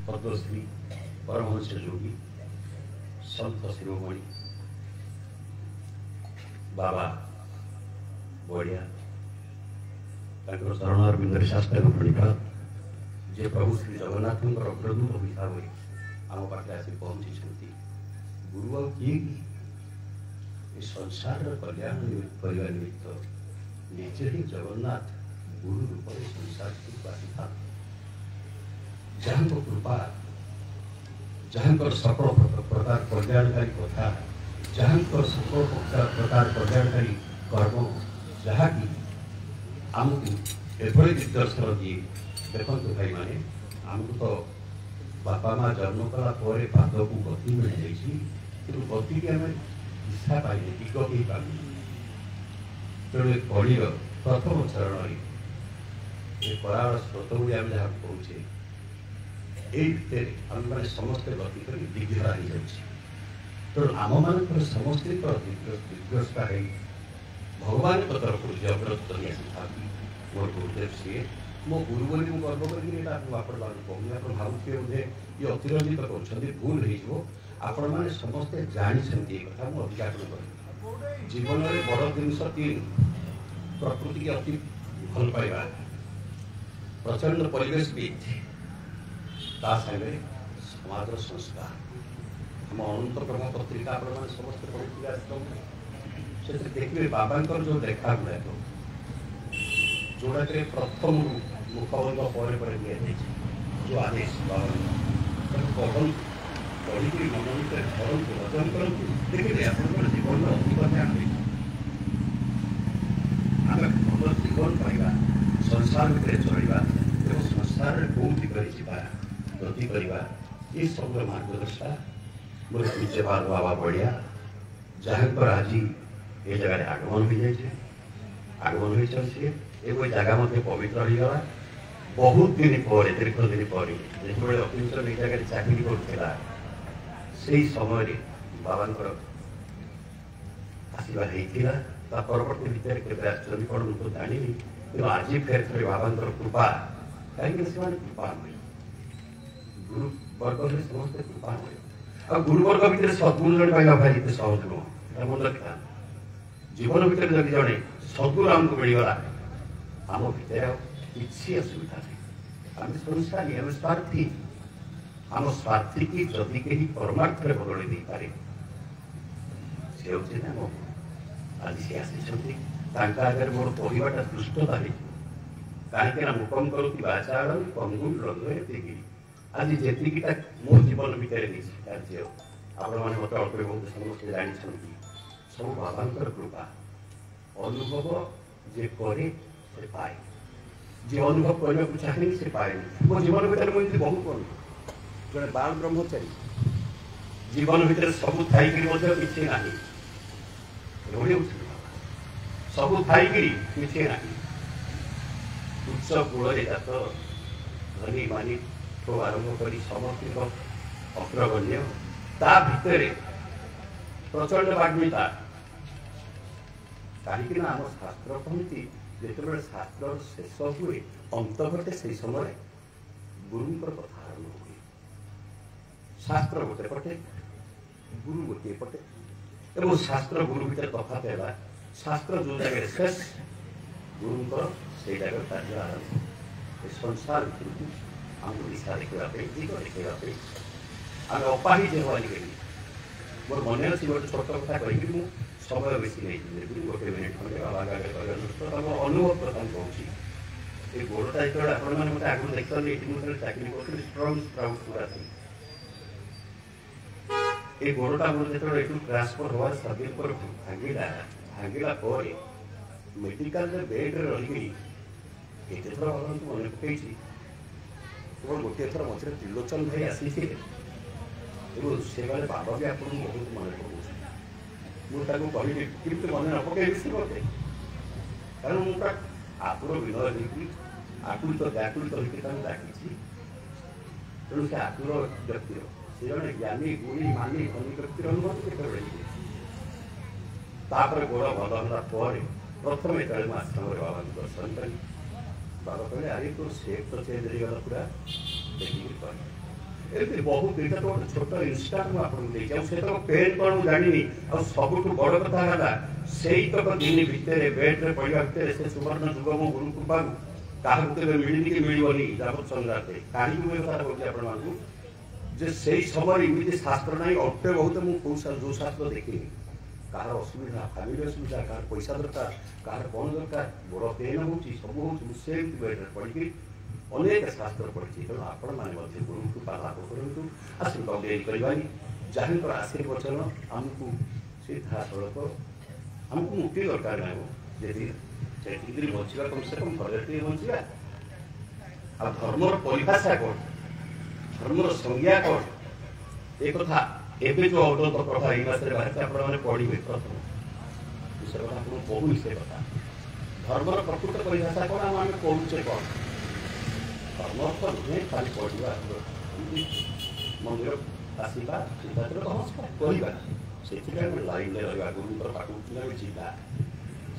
पद्मश्री परमहंस योगी संत शिरोमणि बाबा बढ़िया चरण शास्त्र प्रणिपात जे प्रभु श्री जगन्नाथ अग्रदूत हिसाब से आम पाखे आसी पहुंची गुरु किए संसार कल्याण करने निमित्त निजे ही जगन्नाथ गुरु रूप में संसार को आसी था जहाँ कृपा जहाँ सकल प्रकार कल्याणकारी कथा जहाँ सकल प्रकार कल्याणकारी कर्म जहाँकि आमको एभली दिग्दर्शन दिए देखो भाई माने आमको तो बापा माँ जन्म कला पाद को गति मिल जाइए कि गति की आम दिशा पाइले दिग ही पाइल तेणु कलिर प्रथम चरण कराल स्रोत गुड़ी आम जहाँ कहे यही भितर आम मैंने समस्ते गति कर दिग्घरा हो जाए तेणु आम मान समस्त दिग्दर्शा भगवान तरफ जगत मोर गुरुदेव सी मो गुरु बोली मुझे गर्व कर भावुए बोधे ये अतिरंजित कर भूल आपण मैंने समस्ते जानते कथा मुझे उद्घाटन कर जीवन में बड़ जिनस तीन प्रकृति की अति भल पाइबा प्रचंड परिवेशविद सागे समाज संस्कार हम अनंत ब्रह्म पत्रिका आप समस्त पढ़ी देखिए बाबा जो देखा गुड़ा जोड़ा प्रथम मुखबंध पर जो आदेश बाबा पढ़ पढ़ी मन भरतु रचन करूँ देखिए आप जीवन अभिज्ञता आम भल जीवन पाइबा संसार भितर चलवा और संसार कौटी गति करवा ये सब मार्गदर्शा मोर पूज्य बाबा बढ़िया जहाँ आज ये जगह आगमन हो जाए आगमन हो चलছে एगो जगह मध्य पवित्र होगा बहुत दिन पर दीर्घ दिन पर जो अकिंचन जगह चाकरी करूला से समय बाबा आसवा होता परवर्ती भितर के आश्चर्य कौन मुझे जानी कि आज फेर थे बाबा कृपा कहीं कृपा गुरु वर्ग में समस्त कृपा आ गुरुवर्ग भितर सद्गुण जन पाइबा भाई ये सहज नुह मन रखा जीवन भितर जब जड़े सद्गुण आमको मिलगला आम भितर किसी असुविधा नहीं आम संसारी आम स्वार्थी आम स्वार्थी की जदि कहीं परमार्थ बदल दे पारे से हूँ आम आज सी आगे मोर कहवाटा दुष्टता कहीं मुकम करुँगी आचार पंगुल रंग आज जीटा मो जीवन भितर कार्य आपण मैंने मत अल्प बहुत समस्त जानते सब बाबा कृपा अनुभव जे करे से पाए जे अनुभव करने को चाहे से पाए मो जीवन भितर मुझे बहुत अनुभव जड़े बाल ब्रह्मचारी जीवन भितर सब थी किसी ना सब थी किसी ना उच्च कूल जात धनी मानी आरंभ कर समस्त अग्रगण्य ता भितर प्रचंड वाग्मिता कहीं आम शास्त्र कहती जो शास्त्र शेष हुए अंत घटे से समय गुरुंर कथा आरंभ हुए शास्त्र गोटे पटे गुरु गोटे पटे और शास्त्र गुरु भितर तफात है शास्त्र जो जगह शेष गुरुंर से जगह कार्य आरंभ संसार भितर आमको दिशा देखा दिग देखा आम अपाही जे गली मोर मन अच्छी गोटे छोट कथा कही मुझे समय बेसी नहीं गोटे मिनिट खंडे बाबा आगे अनुभव प्रथम कहूँ ये गोड़टा जो आप आगुरी देखते ये चाकरी कर स्ट्रंग स्प्राउट पूरा थी ये गोड़टा मोर जो ये ट्रांसफर हवा 7 दिन पर भांगला भांगला मेडिकल बेड्रे रही ये थर मन पकई केवल गोटे थर मझे त्रिलोचन भाई आसी से बाबा भी आप बहुत मन पकाऊँ मुझे कहली कि मन न पकड़ सी मत कारण मुझे आपुर विनय देखी आकुलित व्याकुलित होकर डाकी तेणु से आकुर व्यक्ति से जड़े ज्ञानी गुणी मानी धनी व्यक्तिर अनुभव केतर गोड़ भल है प्रथम जो आश्रम बाबा दर्शन करी बाबा कहले अरे तोर सेप तो चेंज हो गला पूरा देखिए एमती बहुत एटा तो छोट इनस्टाट मुझे आपको देखिए से तो पेन कौन जानी आ सबुठ बड़ कथा है से तक दिन भितर बेड्रे पड़ा भितर से सुवर्ण जुग मो गुरु कृपा क्या मिलनी कि मिलनी जाबत संग्राते कहीं मुझे कथा कहूँ आपण से समय एमती शास्त्र ना अटे बहुत मुझे जो शास्त्र देखी कहार असुविधा फैमिली असुविधा कहार पैसा दरकार कहार कौन दरकार बड़ पेन हो सब हो बेड्रे पड़ी अनेक शास्त्र पढ़ी तेणु आपण मैंने गुरु कृपा लाभ करूँ आशीर्वाद देरी करवानी जहाँ आशीर्वचन आमको सीधा सड़क आमको मुक्ति दरकार ना जी बचा कम से कम घरे बचा आ धर्मर परिभाषा कौन धर्मर संज्ञा कौन एक कथा एवं जो अवगत प्रभा ये मास बाहर आपने पढ़े प्रथम से कथा आपको कहूँ से कथा धर्मर प्रकृत परिभाषा कौन आम कहूचे कौन धर्म तो नुहे खाली पढ़ा मंदिर आसवा सिद्धांत नमस्कार करवा से लाइन रहा गुरु पाठ जीवा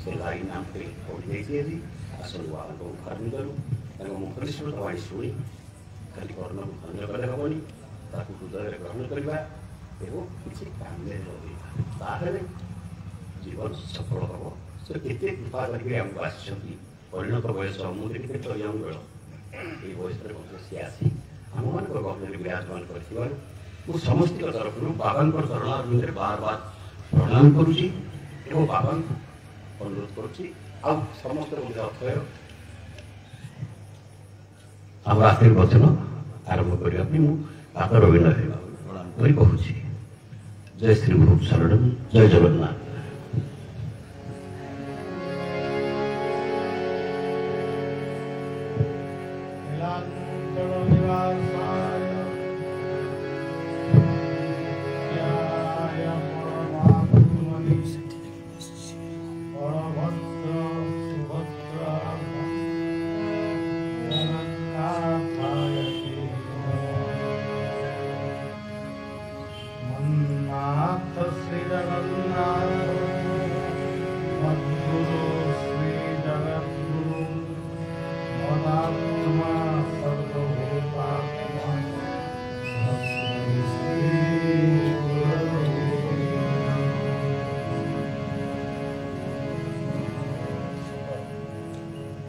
से लाइन आम पढ़ी जाइए आसलू आम घर गलु मुखनिश्चित वाणी शुणी खाली कर्ण को धन्य कले हेनी हृदय ग्रहण करवा एवं किसी काम में जीवन सफल हम से केते कृपा करके आमको आसी परिणत बयस मुझे केते यंग बेल ये बयस सी आसी आम मान गहन विराजमान कर समस्त तरफ बाबा चरण बार बार प्रणाम करुच्ची बाबा अनुरोध करुच्ची समस्त अथय आम आशीर्वचन आरंभ करने मुझे रविन्द्र प्रणाम कर कहूँ जय श्री गुरु शरण जय जगन्नाथ।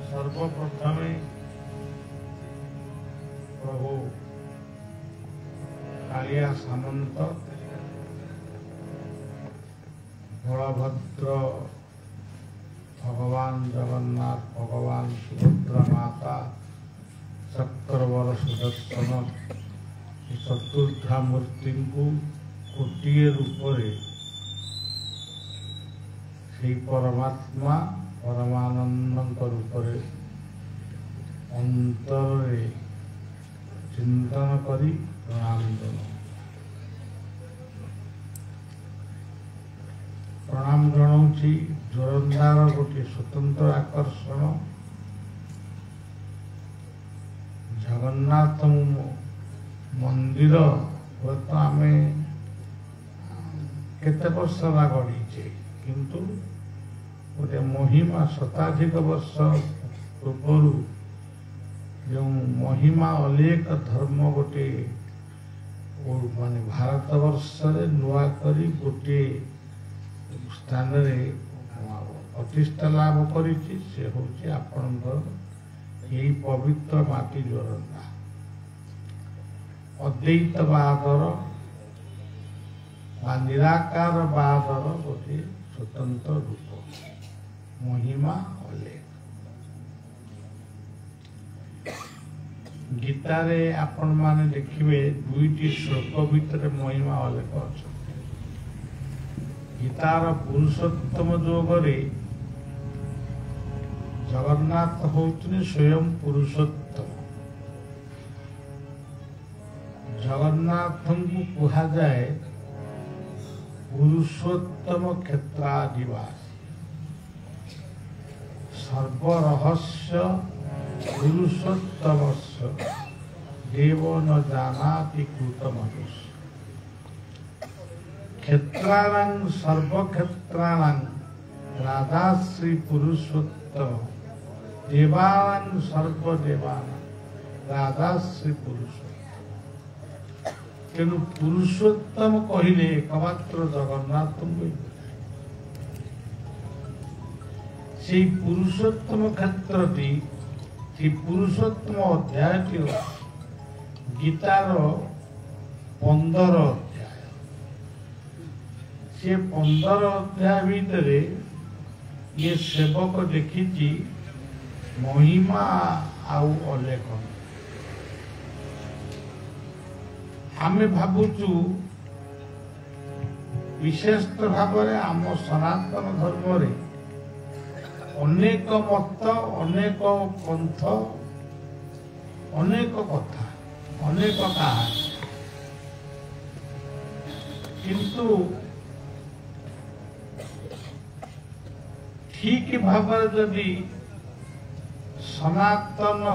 सर्वप्रथमे प्रभु कालिया सामंत बलभद्र भगवान जगन्नाथ भगवान सुभद्रा माता चक्रवर सुदर्शन चतुर्धा मूर्ति को गोटे रूप से परमात्मा परमानंद रूप अंतर चिंतन करी प्रणाम प्रणाम जनाऊँगी जोरंदार गोटे स्वतंत्र आकर्षण जगन्नाथ मंदिर हुए आम केते वर्ष गढ़ीचे किंतु गोटे महिमा शताधिक वर्ष पूर्व जो महिमा अलेख धर्म गोटे माने भारत वर्ष नुआ करी गोटे स्थान प्रतिष्ठा लाभ कर यही पवित्र माटी जोरंदा अद्वैतवादर निराकार वादर गोटे स्वतंत्र रूप महिमा अलेख गीतारे आपण माने देखिए दुईटी श्लोक भितर महिमा अलेख अच्छा गीतार पुरुषोत्तम जोगरे जगन्नाथ होउछन स्वयं पुरुषोत्तम जगन्नाथ को कहा जाए पुरुषोत्तम क्षेत्राधिवास सर्वरहस्य पुरुषोत्तम देव न जानाति कृतमनुष्य क्षेत्राणां सर्वक्षेत्राणां राधाश्री पुरुषोत्तम देवानां सर्वदेवानां राधाश्री पुरुषोत्तम तेणु पुरुषोत्तम कहले एकमात्र जगन्नाथ से पुरुषोत्तम क्षेत्र पुरुषोत्तम अध्याय गीतार 15 अध्याय से 15 अध्याय भितर ये सेवक देखी महिमा आउ अलेखन आमे भावुचु विशेष भाव आम सनातन धर्म रे अनेक मत अनेक पंथ अनेक कथा अनेक कहानी किंतु ठीक भाव जदि सनातन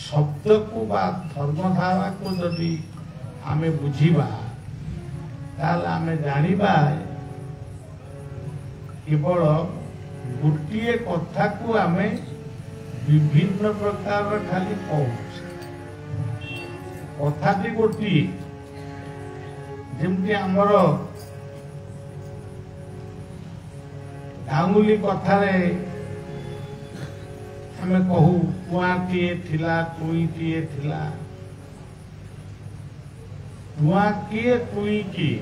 शब्द को बा धर्मधारा को जदि आमे बुझीबा ताल आमे जानिबा केवल गोटे कथा को आमे विभिन्न प्रकार खाली कहू कथाटी गोटे जमती आमर गांगुली कथारे आमे कहू कुआटीए थिला टुईटीए थिला कुआ किए टुई किए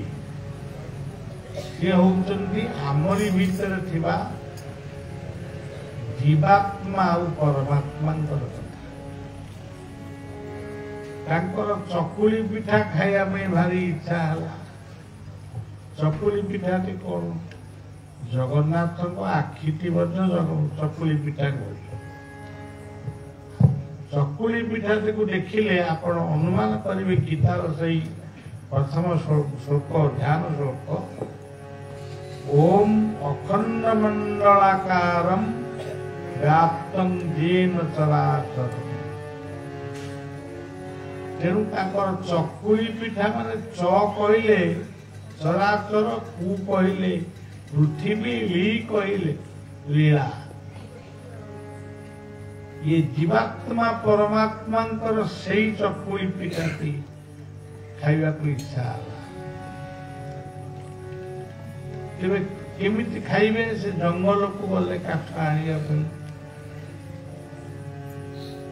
से होउचंती आमरी भीतर थिबा जीवात्मा और परमात्मा चकुली पिठा खाइया में भारी इच्छा है चकुली पिठा कौन जगन्नाथ को आखिटी चकुली पिठा चकुली पिठा को देखिले आपण अनुमान करेंगे गीतार सही प्रथम श्लोक ध्यान श्लोक ओम अखंड मंडलाकारम व्याप्तं येन चराचर तेणु चकुली पिठा माने च कहले चराचर कु कहले पृथ्वी ली कहले लीला ये जीवात्मा परमात्मा से चकुली पिठा खाइबा को इच्छा तेरे केमिति खाइबे से जंगल को गले काठ आनिया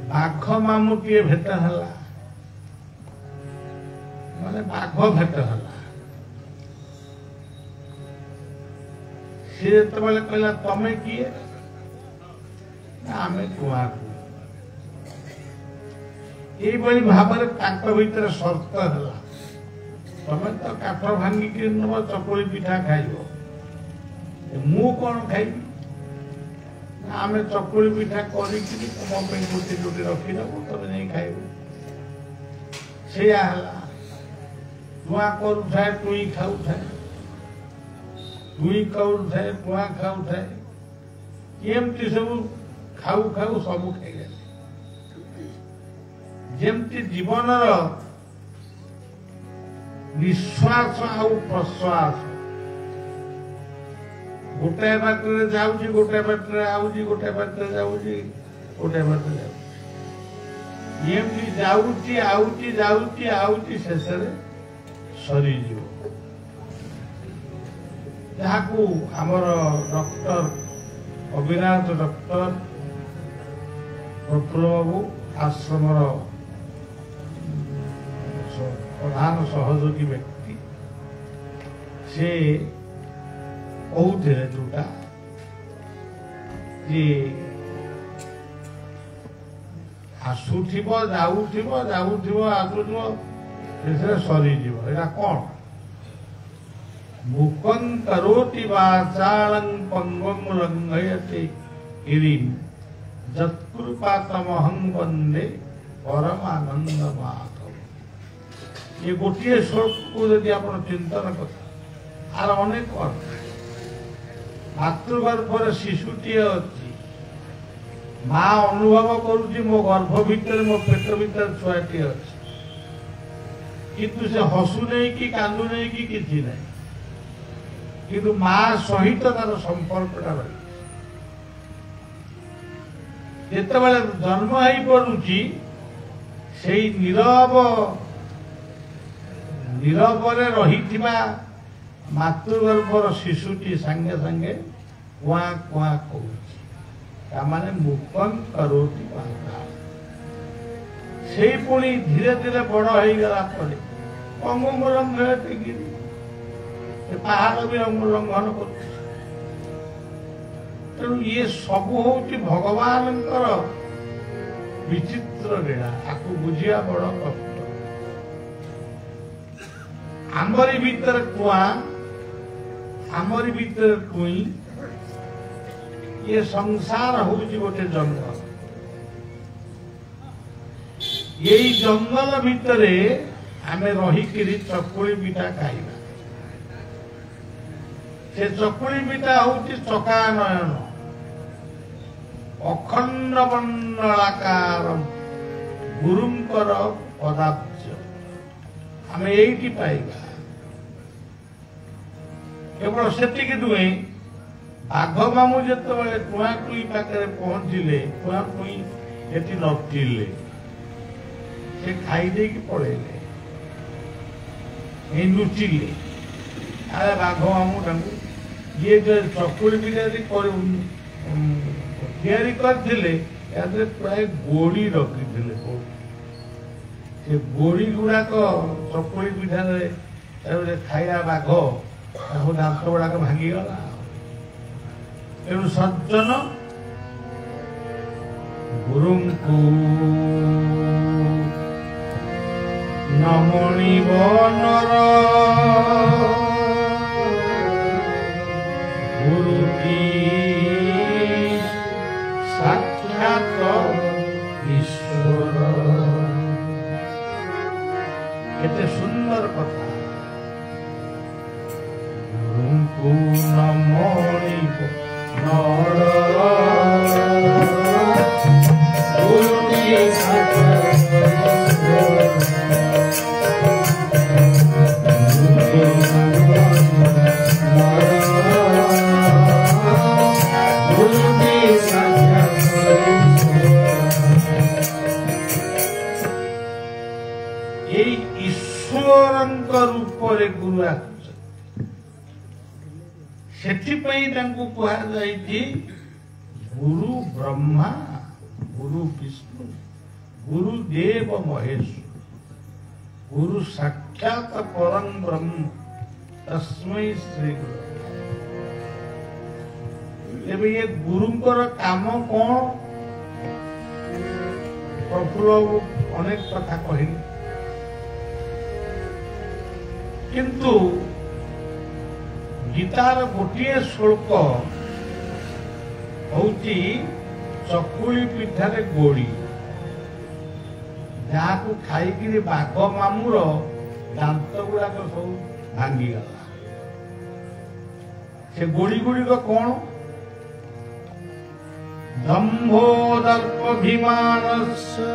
बाघ मामुटीए भेट हला माने बाघ भेट हला से तबले कहला तमे किए आमे कुआ ये बड़ी भाବରେ ତାଙ୍କ ଭିତରେ ସର୍ତ୍ତ ହେଲା ତମେ ତ କାଠ ଭାଙ୍ଗିକି ନବ ଚକୁଳି ପିଠା ଖାଇବ ମୁଁ କଣ ଖାଇବି ଆମେ ଚକୁଳି ପିଠା କରିକି ତମ ପାଇଁ ଗୋଟି ଗୋଟି ରଖିଦେବୁ ତମେ ନେଇ ଖାଇବ ସେଇଆ ହେଲା କୁଆ କରୁଥାଏ ଟୁଇ ଖାଉଥାଏ ଟୁଇ ଖାଉଥାଏ କୁଆ ଖାଉଥାଏ ଏମିତି ସବୁ ଖାଉ ଖାଉ ସବୁ ଖାଇଗଲେ जेमती जीवन निश्वास आउ प्रश्वास गोटे बाटर जाऊँगी गोटे बाटर आऊँगी गोटे बाटर जाऊँगी गोटे बाटर जाऊँगी जाऊँगी आऊँगी जाऊँगी आऊँगी शेष सरी जहाँ को आमर डॉक्टर अविनाश डॉक्टर प्रफुल्ल बाबू आश्रम प्रधान सहयोगी व्यक्ति से कहते जोटा आसुथिब जाऊथिब आसुथिब सरी कौन मुखं करोति वाचालं पंगं लंघयते गिरिं जत्कृपातमहं वंदे परमानंद माधव ये गोटे श्लोक को यदि आप चिंतन कर आर अनेक अर्थ मातृगर्भर शिशुटी अच्छी माँ अनुभव करुच्ची मो गर्भ भितर मो पेट भीतर छुआटी अच्छी किंतु से हसु नहीं कि कांदु नहीं कि किसी नहीं किंतु माँ सहित तार संपर्कटा रही जितेबाला जन्म हो पड़ुची से नीरव नीरवरे रहिथिबा मातृगर्भर शिशुटी संगे संगे कुआ कुआ कहूछि तामाने मुखं करोति वाचा से पुणी धीरे धीरे बड़ हो गला परे अंग रंग गिरी पहाड़ भी अंग लंघन कर तेणु ये सबू हूँ भगवान विचित्र लीला आपको बुझिया बड़ कष्ट आमरी भीतर कुआ आमरी भीतर कुई ये संसार हूँ गोटे जंगल यही जंगल भितर आमे रही चकुली पिठा खाइबा से चकुली पिठा हूँ चकानयन अखंड मंडलाकार गुरुंकर पदार्थ आमे एठी पाइबा केवल सेतिक नुहे बाघ मामू जिते कुआकुई पाखे पहुंचले कुआकुई एटी नथिले से खाई पड़ेले लुचिले अरे बाघ मामू ये जो चकुली पिठा तैयारी करथिले प्राय गोड़ी रखी से गोड़ी गुड़ाक चकुली पिठा खाइला बाघ दांत गुड़ाक भांगीगला तेणु सज्जन गुरु को नमणिब नर गुरु की साक्षात ईश्वर केते सुंदर कथा गुरु को नमणिब नर गुरु की रूपरे गुरु आसी गुरु ब्रह्मा गुरु विष्णु गुरु देव महेश्वर गुरु साक्षात परम ब्रह्म तस्मै श्री गुरु ये गुरुंकर काम कौन प्रफुल्ल अनेक कथा कहले किंतु गीतार गोटे श्लोक हूँ चकुली पिठारे गोड़ी जहाँ को खाई बाघ मामूर दांत गुड़ाक सब भांगीगला से गोड़ी गुड़िक कौन दंभो दर्पभिमानस्य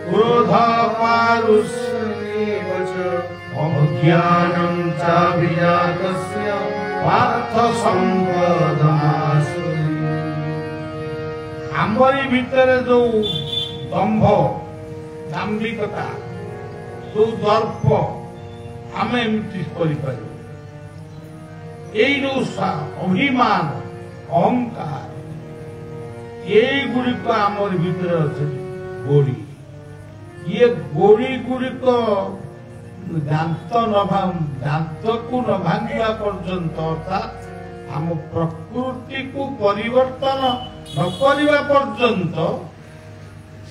क्रोध पारुष्येव च अज्ञानं चाभिजातस्य पार्थ संपदमासु आमरी भीतर जो दंभ दाम्भिकता जो दर्प आमे एमती करिपार जो अभिमान अहंकार ये गुड़िक आमर भीतर अच्छे गोड़ी ये गोड़ी गुड़िक दांत को न भांगा पर्यंत अर्थात आम प्रकृति को परिवर्तन न करने पर्यंत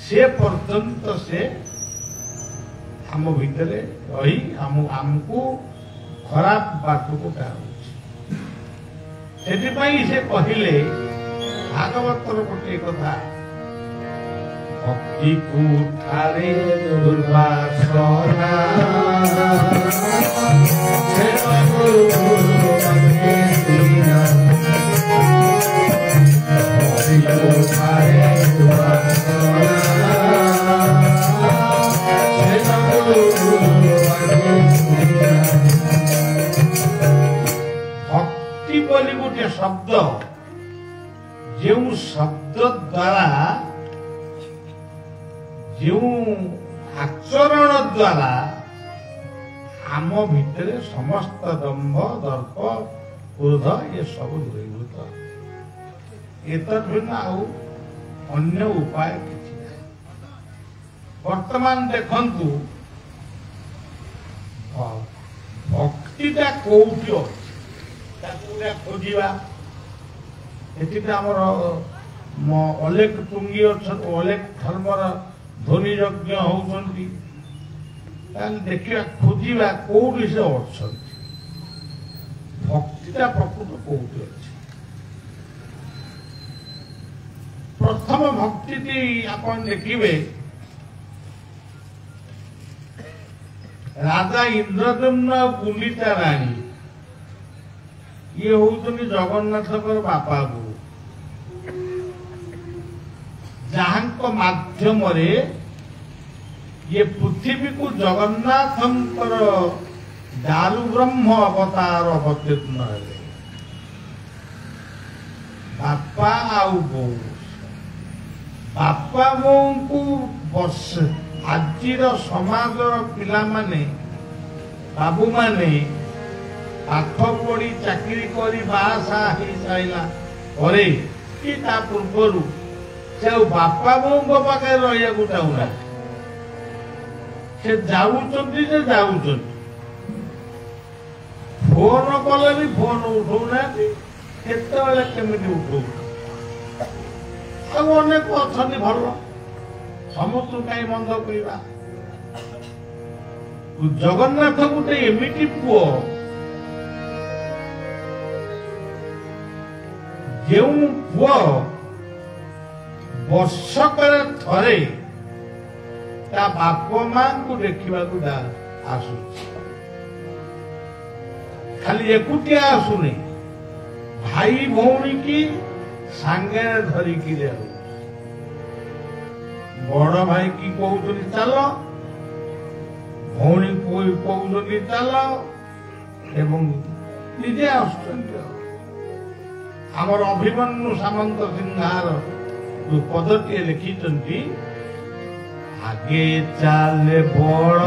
से पर्यंत से आम भीतर रही आमको खराब बाट को से कहले भागवतर गोटे कथा भक्ति को ठारे दुर्वासना भक्ति बोली गोटे शब्द जो शब्द द्वारा जो आचरण द्वारा आम भितर समस्त दंभ दर्प क्रोध ये सब दूरीभूत एतद्भिन्न आउ अन्य उपाय किछि नाही। वर्तमान देखंतु भक्तिटा कोउठी अछि ताकू खोजिबा एति हमर अलेख टुंगी अलेख धर्मर ध्वनि यज्ञ होउछन्ति देखिए खोजा कौटी से अच्छा भक्तिटा प्रकृत कौटी अच्छे प्रथम भक्ति आप देखिए राजा इंद्रदम्न गुलिचा राणी ये होउछन्ति जगन्नाथ बापा गुरु जहां माध्यम ये पृथ्वी को जगन्नाथ दारु ब्रह्म अवतार अवतीर्ण है बापा आउ बो बापा बो को वर्ष आजिर समाज पिला माने बाबू माने पाठ पढ़ी चाकरी करी बासा ही साइला परे कि ता पूर्व से बापा बो पाखे रहिया को चाहूना से जाऊचंती से जाऊचंती फोन कले भी फोन उठौना केतबेले केमिति उठौ अब अनेक अछंती भल समस्त कहीं बंद करिबा जगन्नाथ गोटे एमिति पुओ जेउ पुओ वर्षकरे थरे ता बाप मां को देखा आसु खाली एकुटिया आसुनी भाई भौणी की सांगे धरिकी बड़ भाई की कहते चल भौणी कहते चल एवं निजे आमर अभिमन्यु सामंत सिंहार जो पदटी लिखिं आगे चाले बड़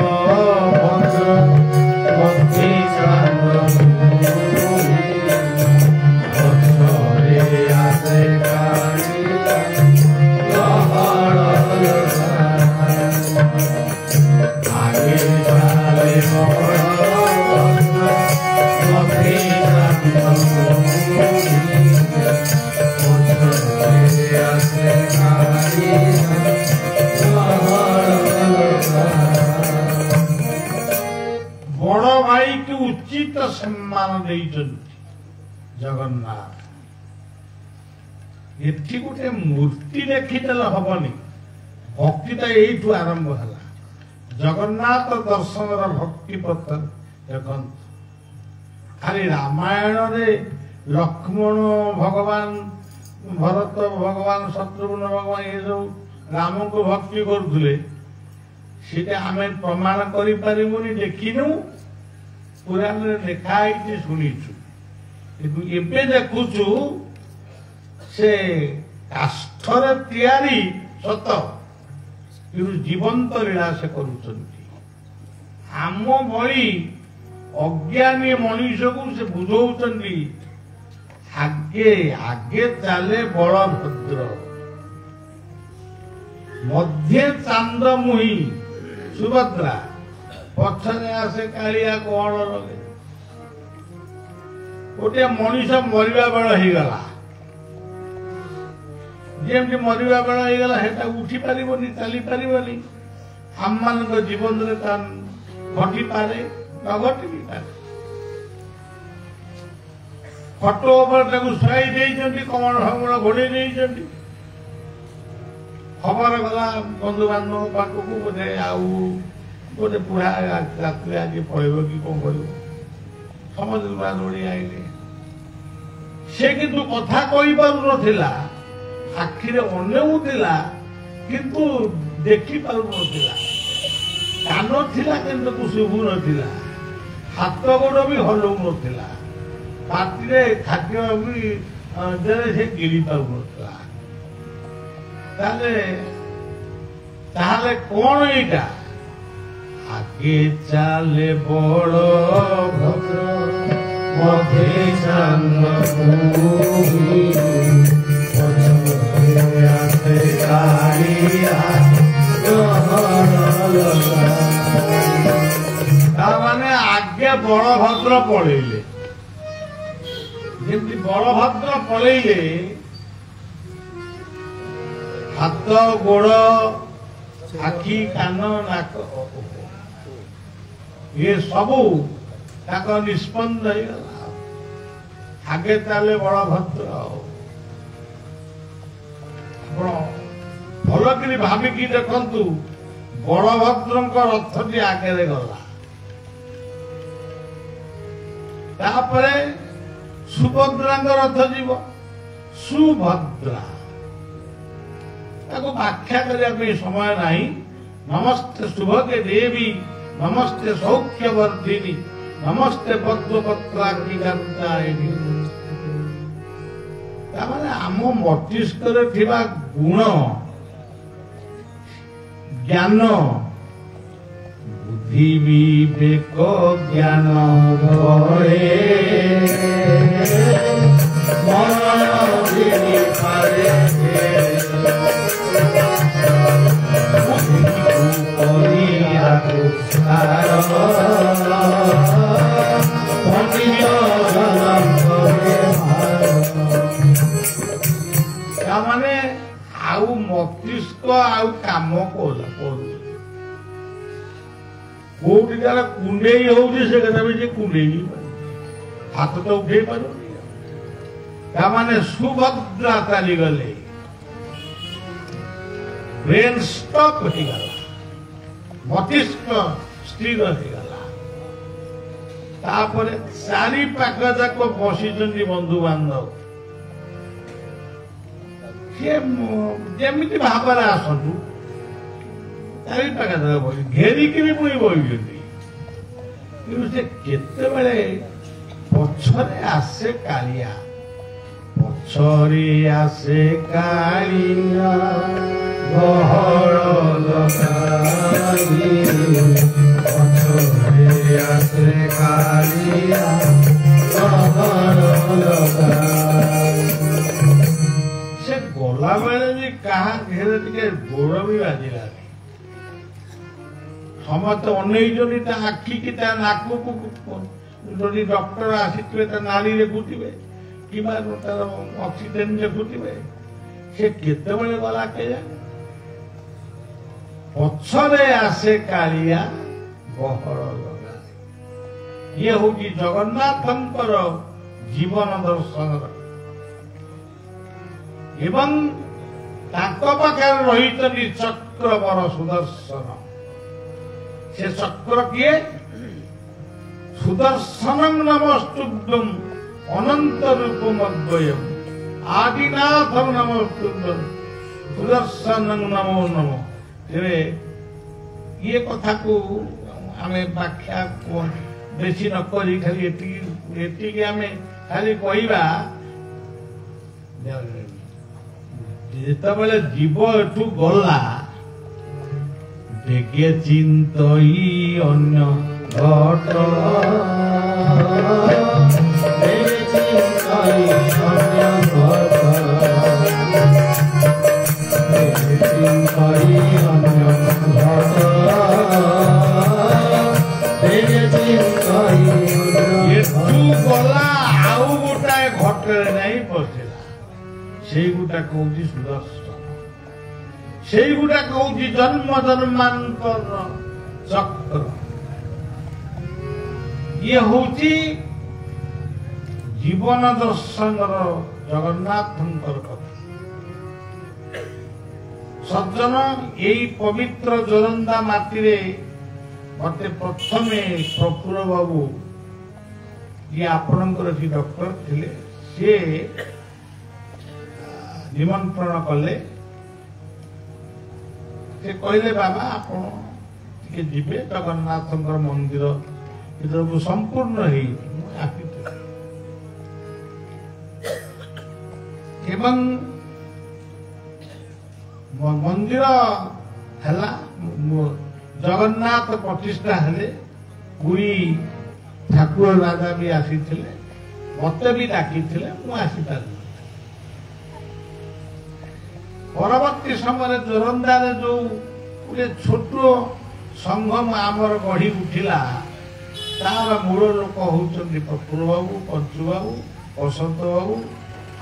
उचित सम्मान जगन्नाथ एठी गोटे मूर्ति देखीदेले हबनी भक्तिटा एठू आरंभ है जगन्नाथ दर्शन भक्ति पथ देखो खाली रामायण रे लक्ष्मण भगवान भरत भगवान शत्रुघ्न भगवान ये जो राम को भक्ति करुले सीटा आम प्रमाण करें देखिनु पुराण लिखाई शुणीचु एबे देखुचु से काष्ठर तैयारी सत जीवंत लीला से करुचंती आम भली अज्ञानी मनीष को से बुझौचंती आगे आगे चले बलभद्र मध्य चांदमुही सुभद्रा पछरे आसे कालिया कौन लगे गोटे मनीष मरिबा बेल हो गला जेमती मरिबा बेल हो गला हेटा उठी पारिबनी चली पारिबनी हम मान जीवन रे घटी पारे न घटी भी पारे खटो ऊपर शुआई देइछंती कमल फमल घोड़े देइछंती खबर गला बंधु बांधव पाखक बोधे आउ गोटे पुरा रात्रि आज पड़ब कि कौन कर समझ पुरा दौड़ी आईले से किंतु कथा कही पारु नथिला आखिरे अनेउथिला किंतु देखि पारु नथिला कान थिला किंतु शुभु नथिला हाथ गोड़ भी हलौ नथिला पाटिरे खाद्य भी से गिरी पारु नथिला ताले कौन एटा আগে চালে বড় ভদ্র মধ্যে চান্দ আছে কালিয়া তার মানে আগে বড়ভদ্র পড়েইলে যেমনি বড়ভদ্র পড়েইলে হাত ଗୋଡ଼ ଆଖି କାନ ନାକ ଇଏ ସବୁ ତାଙ୍କ ନିଷ୍ପନ୍ଦ ହେଇଗଲା ଆଗେ ତାହେଲେ ବଳଭଦ୍ର ଆପଣ ଭଲ କରି ଭାବିକି ଦେଖନ୍ତୁ ବଳଭଦ୍ରଙ୍କ ରଥଟି ଆଗରେ ଗଲା ତାପରେ ସୁଭଦ୍ରାଙ୍କ ରଥ ଯିବ ସୁଭଦ୍ରା ତାକୁ ବ୍ୟାଖ୍ୟା କରିବା ପାଇଁ ସମୟ ନାହିଁ ନମସ୍ତେ ଶୁଭକେ ଦେବୀ ନମସ୍ତେ ସୌଖ୍ୟବର୍ଦ୍ଧିନୀ ନମସ୍ତେ ପଦ୍ମପତ୍ରାକ୍ଷିକାନ୍ତାୟିନୀ ତାମାନେ ଆମ ମସ୍ତିଷ୍କରେ ଥିବା ଗୁଣ ଜ୍ଞାନ ବୁଦ୍ଧି ବିବେକ ଜ୍ଞାନ ବଳେ ମାନେ ଆଉ ମସ୍ତିଷ୍କ ଆଉ କାମ କୋଉଠି ତାର କୁଣ୍ଡେଇ ହଉଛି ସେ କଥା ବି ସେ କୁଣ୍ଡେଇ ହାତ ତ ଉଠେଇ ପାରୁନି ତାମାନେ ସୁଭଦ୍ରା ଚାଲିଗଲେ ବ୍ରେନ୍ ଷ୍ଟପ୍ ହେଇଗଲା ମସ୍ତିଷ୍କ ସ୍ଥିର ହେଇଗଲା ତାପରେ ଚାରି ପାଖ ଯାକ ବସିଛନ୍ତି ବନ୍ଧୁବାନ୍ଧବ ସିଏ ଯେମିତି ଭାବରେ ଆସନ୍ତୁ ଚାରି ପାଖ ଯାକ ବସି ଘେରିକିରି ପୁଣି ବସିଛନ୍ତି କିନ୍ତୁ ସେ କେତେବେଳେ ପଛରେ ଆସେ କାଳିଆ ପଛରେ ଆସେ କାଳିଆ ଗହଳ ଲଗାଇ ପଛରେ ଆସେ କାଳିଆ ଗହଳ ଲଗାଇ ସେ ଗଲାବେଳେ ବି କାହା ଘେରେ ଟିକେ ଗୋଡ଼ ବି ବାଜିଲାନି ସମସ୍ତେ ଅନେଇଛନ୍ତି ତା ଆଖିକି ତା ନାକକୁ ଯଦି ଡକ୍ଟର ଆସିଥିବେ ତା ନାଳି ଦେଖୁଥିବେ କିମ୍ବା ତାର ଅକ୍ସିଜେନ ଦେଖୁଥିବେ ସେ କେତେବେଳେ ଗଲା କେଜାଣି ପଛରେ ଆସେ କାଳିଆ ଗହଳ ଲଗାଏ ଇଏ ହଉଛି ଜଗନ୍ନାଥଙ୍କର ଜୀବନ ଦର୍ଶନର ଏବଂ ତାଙ୍କ ପାଖରେ ରହିଛନ୍ତି ଚକ୍ରବର ସୁଦର୍ଶନ ସେ ଚକ୍ର କିଏ ସୁଦର୍ଶନଂ ନମସ୍ତୁଭ୍ୟଂ ଅନନ୍ତ ରୂପମ୍ ଅଦ୍ବୟମ୍ ଆଦିନାଥଂ ନମସ୍ତୁଭ୍ୟଂ ସୁଦର୍ଶନଂ ନମୋ ନମଃ ତେବେ ଇଏ କଥାକୁ ଆମେ ବ୍ୟାଖ୍ୟା ବେଶୀ ନ କରି ଖାଲି ଏତିକି ଆମେ ଖାଲି କହିବା ଯେତେବେଳେ ଜୀବ ଏଠୁ ଗଲା ବେଗେ ଚିନ୍ତଇ ଅନ୍ୟ ଘଟ ଗଲା ଆଉ ଗୋଟାଏ ଘଟରେ ଯାଇ ପଶିଲା ସେଇଗୁଟା କହୁଛି ସୁଦର୍ଶନ ସେଇଗୁଟା କହୁଛି ଜନ୍ମ ଜନ୍ମାନ୍ତର ଚକ୍ର ଇଏ ହଉଛି ଜୀବନ ଦର୍ଶନର ଜଗନ୍ନାଥଙ୍କର କଥା ସଜ୍ଜନ ଏଇ ପବିତ୍ର ଜୋରନ୍ଦା ମାଟିରେ ମତେ ପ୍ରଥମେ ପ୍ରଫୁଲ୍ଲ ବାବୁ ଯିଏ ଆପଣଙ୍କର ଏଠି ଡକ୍ଟର ଥିଲେ ସେ ନିମନ୍ତ୍ରଣ କଲେ ସେ କହିଲେ ବାବା ଆପଣ ଟିକେ ଯିବେ ଜଗନ୍ନାଥଙ୍କର ମନ୍ଦିର ଭିତରକୁ ସମ୍ପୂର୍ଣ୍ଣ ହେଇନି ଆସିଥିଲେ ଏବଂ ମନ୍ଦିର ହେଲା जगन्नाथ प्रतिष्ठा हेले पुरी ठाकुर राजा भी आसी मत भी डाकी आसीपार परवर्ती समय जोरंदार जो गोटे छोट संगम आमर गढ़ी उठिला तार मूल लोक होउछन्ति प्रफुल्ल बाबू पंचु बाबू बसंत बाबू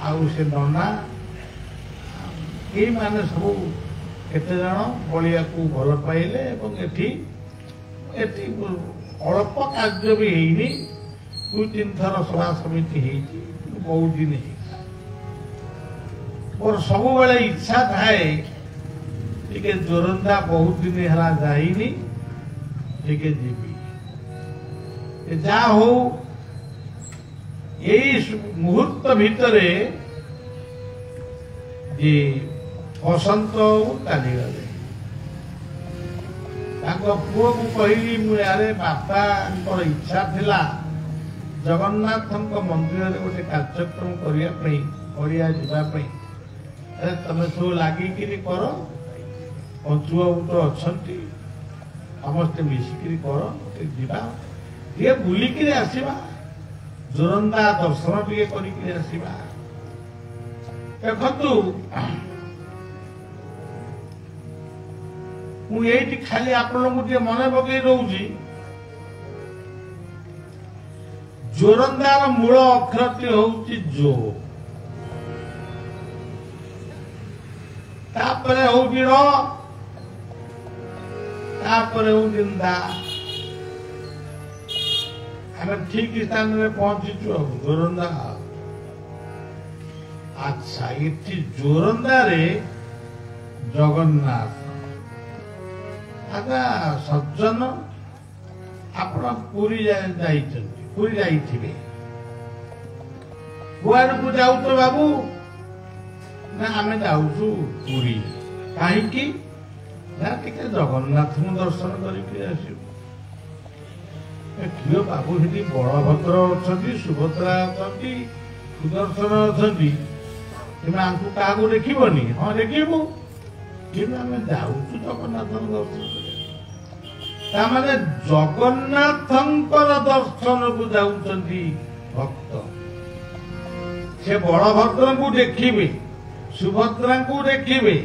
आउ से नना ये माने सब केते जन बलिया को भल पाइले एवं एठी अल्प कार्य भी हेनी दु तीन थर सभा समिति हेची बहुत दिन है और सब बेले इच्छा थाए टिके जोरंदा बहुत दिन है जाइनी टिके जीवी जा हो यही मुहूर्त भितरे जे बसंत चली गले पुओ को कहली मुझे बापा इच्छा थिला जगन्नाथ मंदिर में गोटे कार्यक्रम करने तमें सब लगिक कर पंचु बाबू तो अच्छा समस्ते मिसिक कर बुलिक आसवा जोरंदा दर्शन टे करवा देखु मुझे खाली आपण मन पकई दौची जोरंदार मूल अक्षरटी हूँ जो तापरे होगी तापरे हो निंदा आम ठीक स्थान में पहुंचीचु जोरंदा अच्छा ये जोरंदा रे जगन्नाथ आगा सज्जन आप पुरी पुरी जाइथिबे कुआर को जाऊ तो बाबू ना आम जाऊँ पुरी कहीं ना टिके जगन्नाथ को दर्शन करके बाबू से बलभद्र अच्छा सुभद्रा अच्छा सुदर्शन अच्छा तुम्हें आंकु क्या देखनी हाँ देखू कि आम जाऊँ जगन्नाथ दर्शन कर जगन्नाथ दर्शन को जाऊँगी भक्त से बलभद्र को देखिए सुभद्रा को देखिए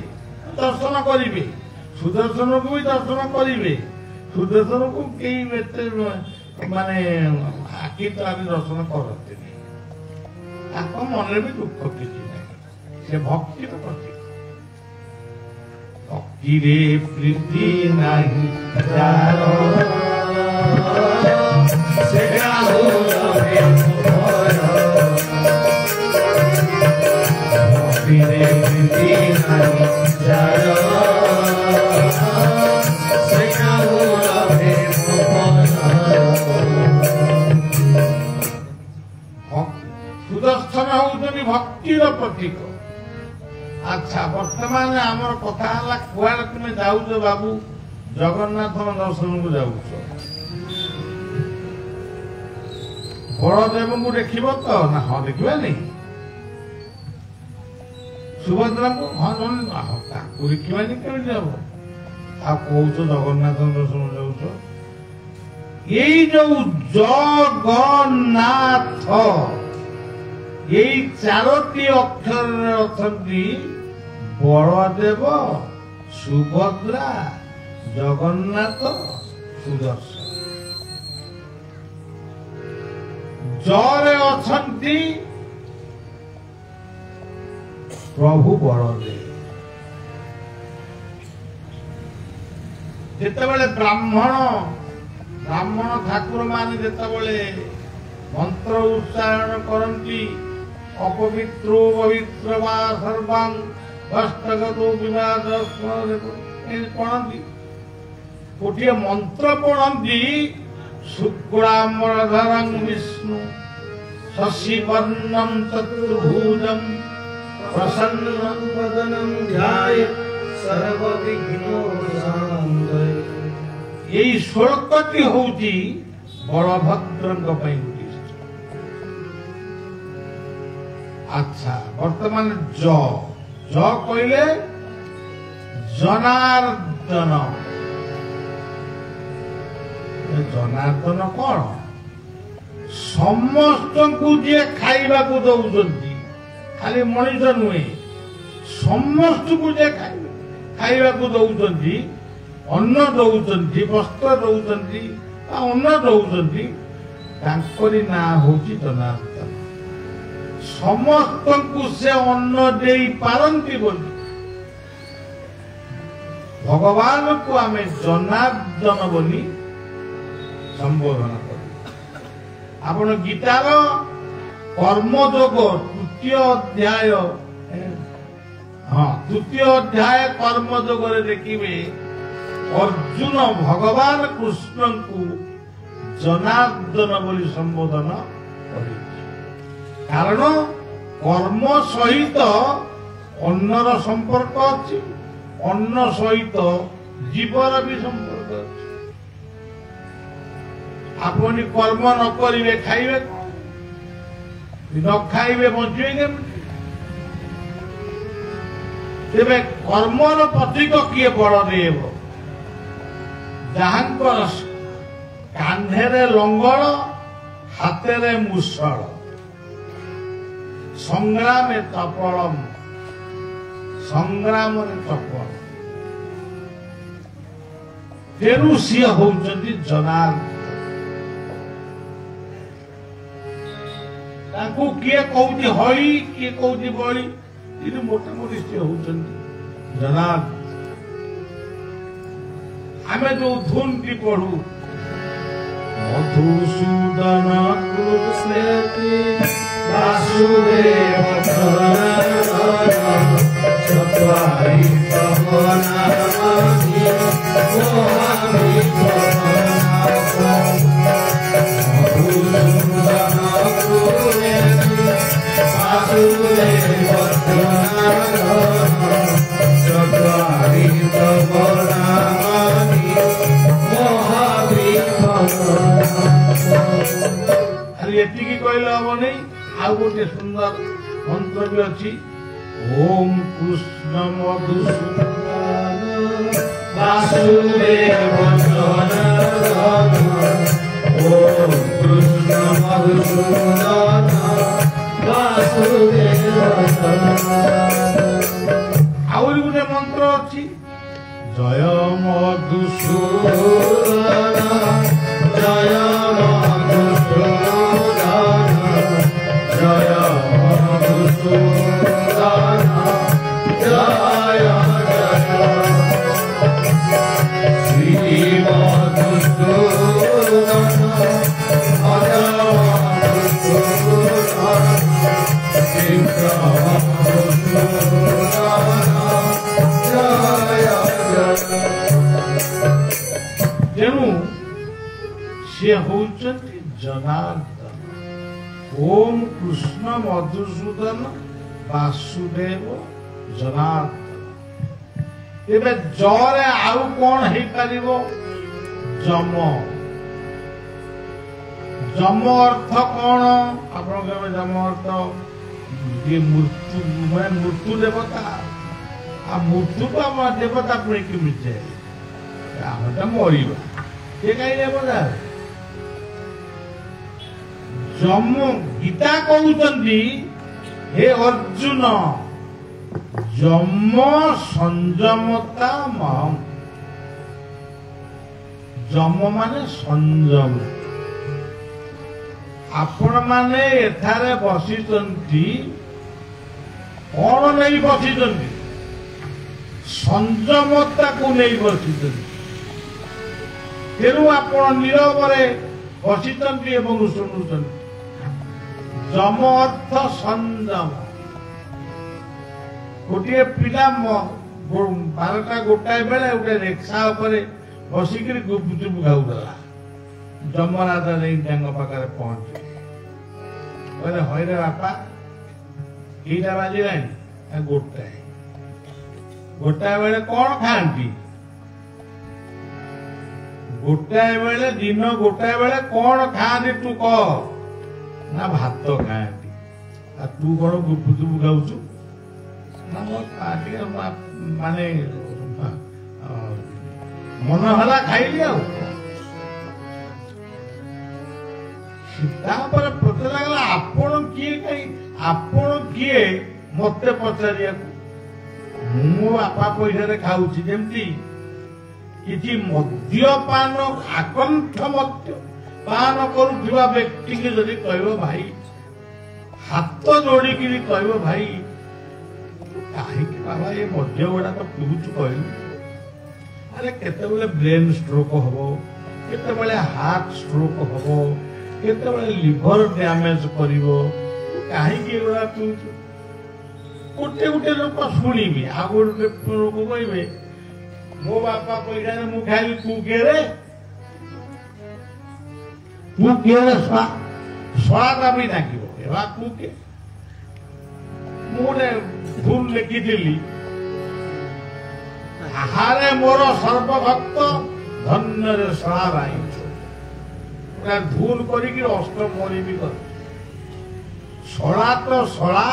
दर्शन करेंगे सुदर्शन को भी दर्शन करेंगे सुदर्शन को कई माने आखि तो आगे दर्शन करते मन भी दुख किसी नहीं से भक्ति प्रति भक्ति रे प्रीति नहीं सुदर्शन होउछन्ति भक्तिर प्रतीक अच्छा वर्तमान आमर कथा है कुआड़ तुम जाऊच बाबू जगन्नाथ दर्शन को जाऊच बलदेव को देख तो ना हाँ देखा नहीं सुभद्रा को हाँ देखा कमी जाब आ कौच जगन्नाथ दर्शन जाऊच यही जो जगन्नाथ यही चारोटी अक्षर अछंती बलदेव सुभद्रा जगन्नाथ सुदर्शन जरे अछंती प्रभु बलदेव जेतेबेले ब्राह्मण ठाकुर मान जेतेबेले मंत्र उच्चारण करती अपवित्रो पवित्र वा सर्वांग हस्तगतो विवाद पढ़ती गोटे मंत्र पढ़ती शुक्लांबरधरं विष्णु शशिवर्णं चतुर्भुजं प्रसन्नं वदनं ध्यायेत् सर्वविघ्नोपशान्तये यही श्लोकटी होउची बलभद्रଙ୍କ ପାଇଁ अच्छा वर्तमान ज कहले जनार्दन ଜନାର୍ଦ୍ଦନ କଣ ସମସ୍ତଙ୍କୁ ଯିଏ ଖାଇବାକୁ ଦଉଛନ୍ତି, ଖାଲି ମଣିଷ ନୁହେଁ ସମସ୍ତଙ୍କୁ ଯିଏ ଖାଇବାକୁ ଦଉଛନ୍ତି, ଅନ୍ନ ଦଉଛନ୍ତି, ବସ୍ତ୍ର ଦଉଛନ୍ତି, ଅନ୍ନ ଦଉଛନ୍ତି, ତାଙ୍କରି ନାଁ ହଉଛି ଜନାର୍ଦ୍ଦନ। ସମସ୍ତଙ୍କୁ ସେ ଅନ୍ନ ଦେଇ ପାରନ୍ତି ବୋଲି ଭଗବାନଙ୍କୁ ଆମେ ଜନାର୍ଦ୍ଦନ ବୋଲି ସମ୍ବୋଧନ କରୁ। ଆପଣ ଗୀତାର କର୍ମଯୋଗ ତୃତୀୟ ଅଧ୍ୟାୟ କର୍ମଯୋଗରେ ଦେଖିବେ ଅର୍ଜୁନ ଭଗବାନ କୃଷ୍ଣଙ୍କୁ ଜନାର୍ଦ୍ଦନ ବୋଲି ସମ୍ବୋଧନ କରିଛି। କାରଣ କର୍ମ ସହିତ ଅନ୍ନର ସମ୍ପର୍କ ଅଛି, ଅନ୍ନ ସହିତ ଜୀବର ବି ସମ୍ପର୍କ ଅଛି। ଆପଣ କର୍ମ ନ କରିବେ ଖାଇବେ କଣ? ନ ଖାଇବେ ବଞ୍ଚିବେ କେମିତି? ତେବେ କର୍ମର ପ୍ରତୀକ କିଏ? ବଳଦେବ, ଯାହାଙ୍କର କାନ୍ଧରେ ଲଙ୍ଗଳ, ହାତରେ ମୂଷଳ, ସଂଗ୍ରାମେ ଚପଳମ୍, ସଂଗ୍ରାମରେ ଚପଳ। ତେଣୁ ସିଏ ହଉଛନ୍ତି ଜନାର୍ଦ୍ଦନ। ତାଙ୍କୁ କିଏ କହୁଛି ହଳି, କିଏ କହୁଛି ବଳି, କିନ୍ତୁ ମୋଟାମୋଟି ସିଏ ହଉଛନ୍ତି ଜନାର୍ଦ୍ଦନ। ଆମେ ଯୋଉ ଧୁନଟି ପଢୁ ମଧୁସୂଦନ କୃଷ୍ଣେତି ବାସୁଦେବ ଚତ୍ୱାରି ପ୍ରଭନାମି ମୋହାମି ମଧୁସୂଦନ କୃଷ୍ଣେତି ବାସୁଦେବ ଚତ୍ୱାରି ପ୍ରଭନାମି ମୋହାମି। ଖାଲି ଏତିକି କହିଲେ ହବ ନାହିଁ, ଆଉ ଗୋଟେ ସୁନ୍ଦର ମନ୍ତ୍ର ବି ଅଛି। ଓମ୍ କୃଷ୍ଣ ମଧୁସୂଦନ ବାସୁଦେବ ଓମ୍ କୃଷ୍ଣ ମଧୁସୂଦନ ବାସୁଦେବ। ଆହୁରି ଗୋଟେ ମନ୍ତ୍ର ଅଛି। ଜୟ ମଧୁସୂଦନ ଜୟ ମଧୁସୂଦନ ଜୟ ମଧୁସୂଦନ ଜୟ ଜୟ ଶ୍ରୀ ମଧୁସୂଦନ ଅଜ ମଧୁସୂଦନ କୃଷ୍ଣ ମଧୁସୂଦନ ଜୟ ଜୟ। ତେଣୁ ସିଏ ହଉଛନ୍ତି ଜନାର୍ଦ୍ଦନ। ଓମ୍ କୃଷ୍ଣ ମଧୁସୂଦନ ବାସୁଦେବ ଜନାର୍ଦ୍ଦନ। ଏବେ ଜରେ ଆଉ କଣ ହେଇପାରିବ? ଯମ। ଯମ ଅର୍ଥ କଣ? ଆପଣ କହିବେ ଯମ ଅର୍ଥ ମୃତ୍ୟୁ, ମାନେ ମୃତ୍ୟୁ ଦେବତା। ଆଉ ମୃତ୍ୟୁ ତ ଆମ ଦେବତା ପୁଣି କେମିତି ଯାଏ? ଆମେ ତ ମରିବା, ସେ କାହିଁ ଦେବତା? ଯମ ଗୀତା କହୁଛନ୍ତି हे अर्जुन जम संयमता महम। जम माने संयम। आपण माने एथारे बसिचंती कौन नहीं बसिचंती? संयमता को नहीं बसिचंती। तेणु आपण नीरवरे बसिचंती एवं शुणुचंती। जम अर्थ संयम। गोटे पिला 12टा गोटाए बेले गोटे रिक्शा उपरे बसिक गुपचुप खाऊला। जमराजा नहीं पाखे पहुंचे कहले हईरे बापा कईटा बाजिलानी? गोटाए। गोटाए बेले कौन खाती? गोटाए बेले दिन गोटाए बेले कौन खाती तू कह? ना भात खाती। तू कौन गुपचुप खाऊ? माने मन हला खाइली। ତାପରେ ପଚାରିଲା ଆପଣ କିଏ କାହିଁ ଆପଣ କିଏ ମତେ ପଚାରିବାକୁ ମୁଁ ବାପା ପଇସାରେ ଖାଉଛି ଯେମିତି କିଛି ମଦ୍ୟପାନ ଆକଣ୍ଠ ମଦ୍ୟପାନ କରୁଥିବା ବ୍ୟକ୍ତିକି ଯଦି କହିବ ଭାଇ ହାତ ଯୋଡ଼ିକିରି କହିବ ଭାଇ କାହିଁକି ବାବା ଏ ମଦ୍ୟ ଗୁଡାକ ପିଉଛୁ କହିଲୁ ଆରେ କେତେବେଳେ ବ୍ରେନ୍ ଷ୍ଟ୍ରୋକ୍ ହବ କେତେବେଳେ ହାର୍ଟ ଷ୍ଟ୍ରୋକ୍ ହବ କେତେବେଳେ ଲିଭର ଡ୍ୟାମେଜ କରିବ କାହିଁକି ଏଗୁଡା ପିଉଛୁ ଗୋଟେ ଗୋଟେ ଲୋକ ଶୁଣିବି ଆଉ ଗୋଟେ ଲୋକ କହିବେ ମୋ ବାପା ପଇସାରେ ମୁଁ ଖାଇଲି ତୁ କିଏ ରେ ଶଳାଟା ବି ଡାକିବ ଏବା ତୁ କିଏ ମୁଁ ଗୋଟେ ଭୁଲ ଲେଖିଥିଲି ଆହାରେ ମୋର ସର୍ବଭକ୍ତ ଧନ୍ୟରେ ଶଳା ରାଇଛୁ ଭୁଲ କରିକି ଅଷ୍ଟମଣି ବି କର ଶଳା ତ ଶଳା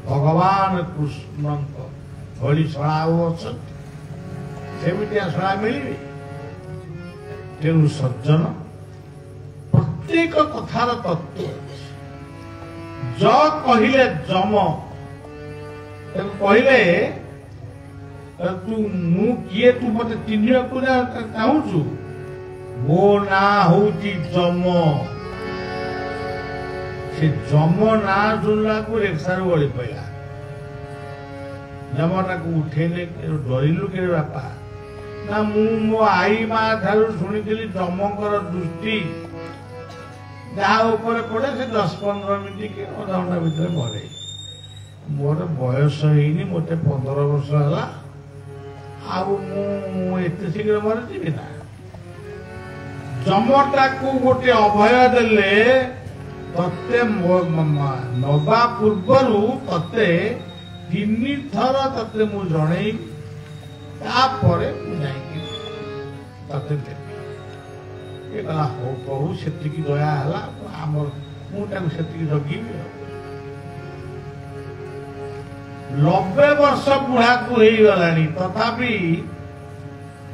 ଭଗବାନ କୃଷ୍ଣଙ୍କ ଭଳି ଶଳା ଆଉ ଅଛନ୍ତି ସେମିତିଆ ଶଳା ମିଳିବେ ତେଣୁ ସଜ୍ଜନ ପ୍ରତ୍ୟେକ କଥାର ତତ୍ତ୍ୱ ଅଛି ଜ କହିଲେ ଯମ କହିଲେ ତୁ ମୁଁ କିଏ ତୁ ମତେ ଚିହ୍ନିବାକୁ ଚାହୁଁଛୁ ମୋ ନାଁ ହଉଛି ଯମ ସେ ଯମ ନାଁ ଶୁଣିଲାକୁ ରେଖାରୁ ଗଳି ପଇଲା ଯମଟାକୁ ଉଠେଇଲେ ଡରିଲୁ କେ ବାପା ନା ମୁଁ ମୋ ଆଈ ମା ଠାରୁ ଶୁଣିଥିଲି ଯମଙ୍କର ଦୃଷ୍ଟି ଯାହା ଉପରେ ପଡେ ସେ 10-15 ମିନିଟ କି ଅଧଘଣ୍ଟା ଭିତରେ ମରେ ମୋର ବୟସ ହେଇନି ମତେ 15 ବର୍ଷ ହେଲା ଆଉ ମୁଁ ଏତେ ଶୀଘ୍ର ମରିଯିବି ନା ଯମଟାକୁ ଗୋଟେ ଅଭୟ ଦେଲେ ତତେ ନବା ପୂର୍ବରୁ ତତେ 3 ଥର ତତେ ମୁଁ ଜଣେଇବି ତାପରେ ମୁଁ ଯାଇକି ତତେ ଦେବି ଏ ଗଲା ହଉ ପ୍ରଭୁ ସେତିକି ଦୟା ହେଲା ଆମର ମୁଁ ତାକୁ ସେତିକି ଜଗିବି 90 ବର୍ଷ ବୁଢାକୁ ହେଇଗଲାଣି ତଥାପି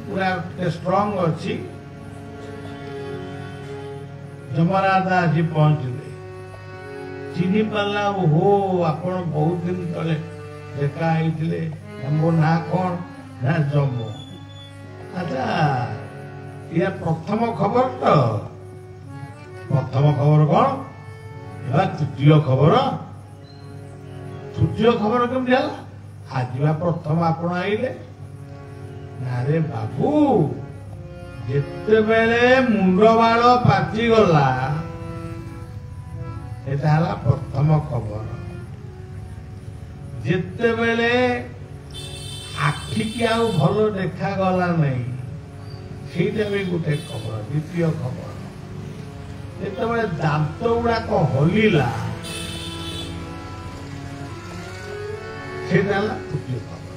ପୁରା ଷ୍ଟ୍ରଙ୍ଗ ଅଛି ଯମରାଜ ଆଜି ପହଞ୍ଚିଲେ ଚିହ୍ନି ପାରିଲା ଓହୋ ଆପଣ ବହୁତ ଦିନ ତଳେ ଦେଖା ହେଇଥିଲେ ମୋ ନାଁ କଣ ନା ଯମ ଆଚ୍ଛା ଇଏ ପ୍ରଥମ ଖବର ତ ପ୍ରଥମ ଖବର କଣ ଏବା ତୃତୀୟ ଖବର କେମିତି ହେଲା ଆଜି ବା ପ୍ରଥମ ଆପଣ ଆଇଲେ ନାରେ ବାବୁ ଯେତେବେଳେ ମୁଣ୍ଡ ବାଳ ପାଚିଗଲା এটা ହେଲା ପ୍ରଥମ ଖବର ଯେତେବେଳେ ଆଖିକି ଆଉ ଭଲ ଦେଖାଗଲା ନାହିଁ ସେଇଟା ବି ଗୋଟେ ଖବର ଦ୍ୱିତୀୟ ଖବର ଯେତେବେଳେ ଦାନ୍ତ ଗୁଡାକ ହଲିଲା ସେଇଟା ହେଲା ତୃତୀୟ ଖବର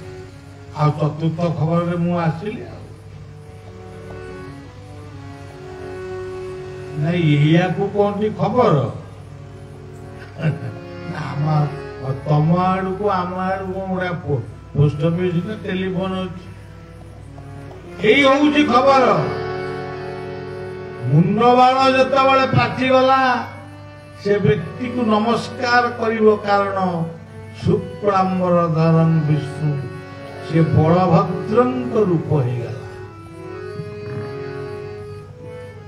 ଆଉ ଚତୁର୍ଥ ଖବରରେ ମୁଁ ଆସିଲି ଆଉ ନାଇଁ ଏଇଆକୁ କହନ୍ତି ଖବର ତମ ଆଡକୁ ଆମ ଆଡକୁ ଗୋଟେ ପୋଷ୍ଟ ଅଫିସ ନା ଟେଲିଫୋନ ଅଛି ଏଇ ହଉଛି ଖବର ମୁଣ୍ଡ ବାଳ ଯେତେବେଳେ ପାଚିଗଲା ସେ ବ୍ୟକ୍ତିକୁ ନମସ୍କାର କରିବ କାରଣ ଶୁକ୍ଳାମ୍ବର ଧରନ୍ ବିଷ୍ଣୁ ସେ ବଳଭଦ୍ରଙ୍କ ରୂପ ହେଇଗଲା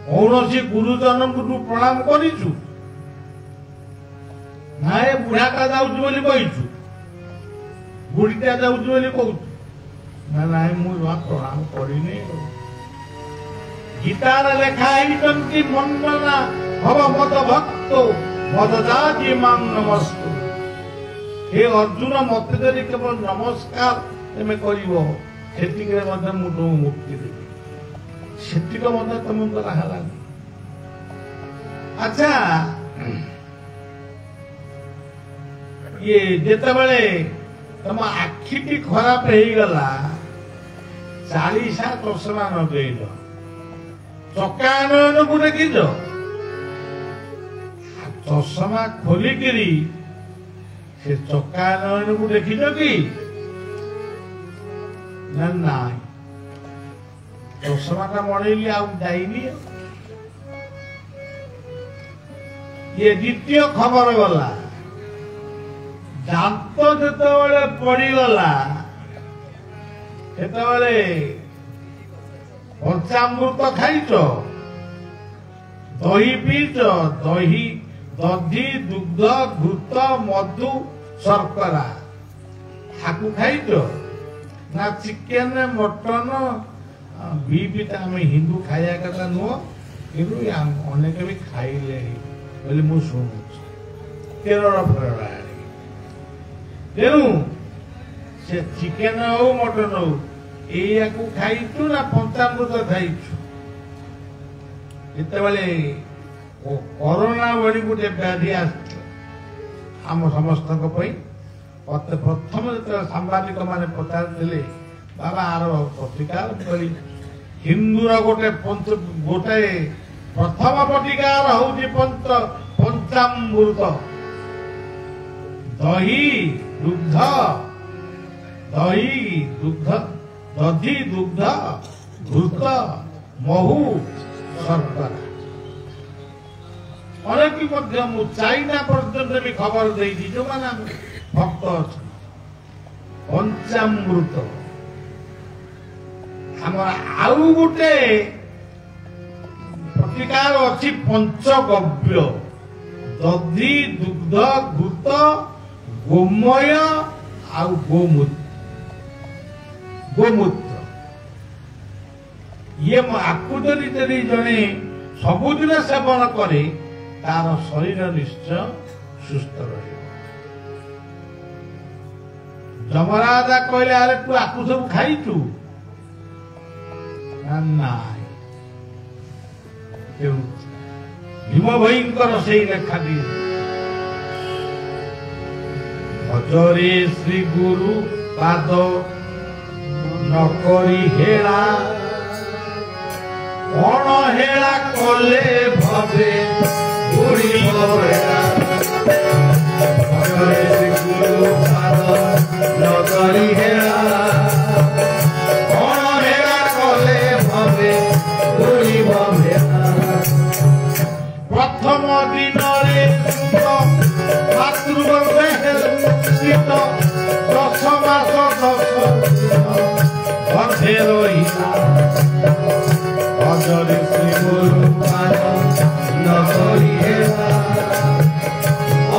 କୌଣସି ଗୁରୁଜନଙ୍କୁ ତୁ ପ୍ରଣାମ କରିଛୁ ନାଇଁ ବୁଢାଟା ଯାଉଛି ବୋଲି କହିଛୁ ବୁଢୀଟା ଯାଉଛି ବୋଲି କହୁଛୁ ନା ନାଇଁ ମୁଁ ପ୍ରଣାମ କରିନି ଗୀତାରେ ଲେଖା ହେଇଛନ୍ତି ମନ୍ଦନା ଭବ ମଦ ଭକ୍ତ ମଦ ଜାତି ମାଂ ନମସ୍ତୁ हे अर्जुन मत यदि केवल नमस्कार तुम कर सेतिकरे मध्य मु तुम मुक्ति देवी सेतिक मध्य तुम करालानी अच्छा ये जेते बेले तुम आखिटी खराब हो गला 40 चषमा नगेल चकानयन को देखिज चषमा खोलिकी से चकानयन को देखिज कि ना चषमाटा मड़ेली आउनी ये द्वितीय खबर गला दांत जेतबेले पड़गला सेतबेले पंचामृत खाइच दही पीच दही दधी दुग्ध घृत मधु शर्करा हाकू खाइच ना चिकेन मटन बीफ आम हिंदू खाया कथा नुह कि अनेक भी खाइले बोले मु शुणु केरल फेरला तेणु से चिकेन हो मटन हो या खाइचु ना पंचामृत खाइचु जितेबाला कोरोना भली गोटे व्याधि आम समस्त मत प्रथम जो सांबादिक मैंने पचारे बाबा आर प्रतिकार करी हिंदूर गोटे गोटे प्रथम प्रतिकार हूँ पंचामृत दही दुग्ध दधी दुग्ध घृत महू शर्करा अनेक चाइना पर्यटन भी खबर दे जो मैंने भक्त अच्छा पंचामृत आउ गोटे प्रतिकार अच्छी पंचगव्य दधी दुग्ध घृत गोमय आउ गोमूत्र ये आकु जदि जड़े सबुदिन सेवन करे तार शरीर निश्चय सुस्थ रहे जमराजा कहले अरे तू आकु सब खाइचु ना भीम भईंकर से लेखा दिए भजरे श्री गुरु पाद नकरी हेला कौन हेला कले भवे बुढ़ी हेला भजरे श्री गुरु पाद नकरी हेला कौन हेला कले भवे बुढ़ी प्रथम दिन मातृगर्भे स्थित 10 मास 10 गर्भे रहिला भजरे श्री गुरु पाद नकरी हेला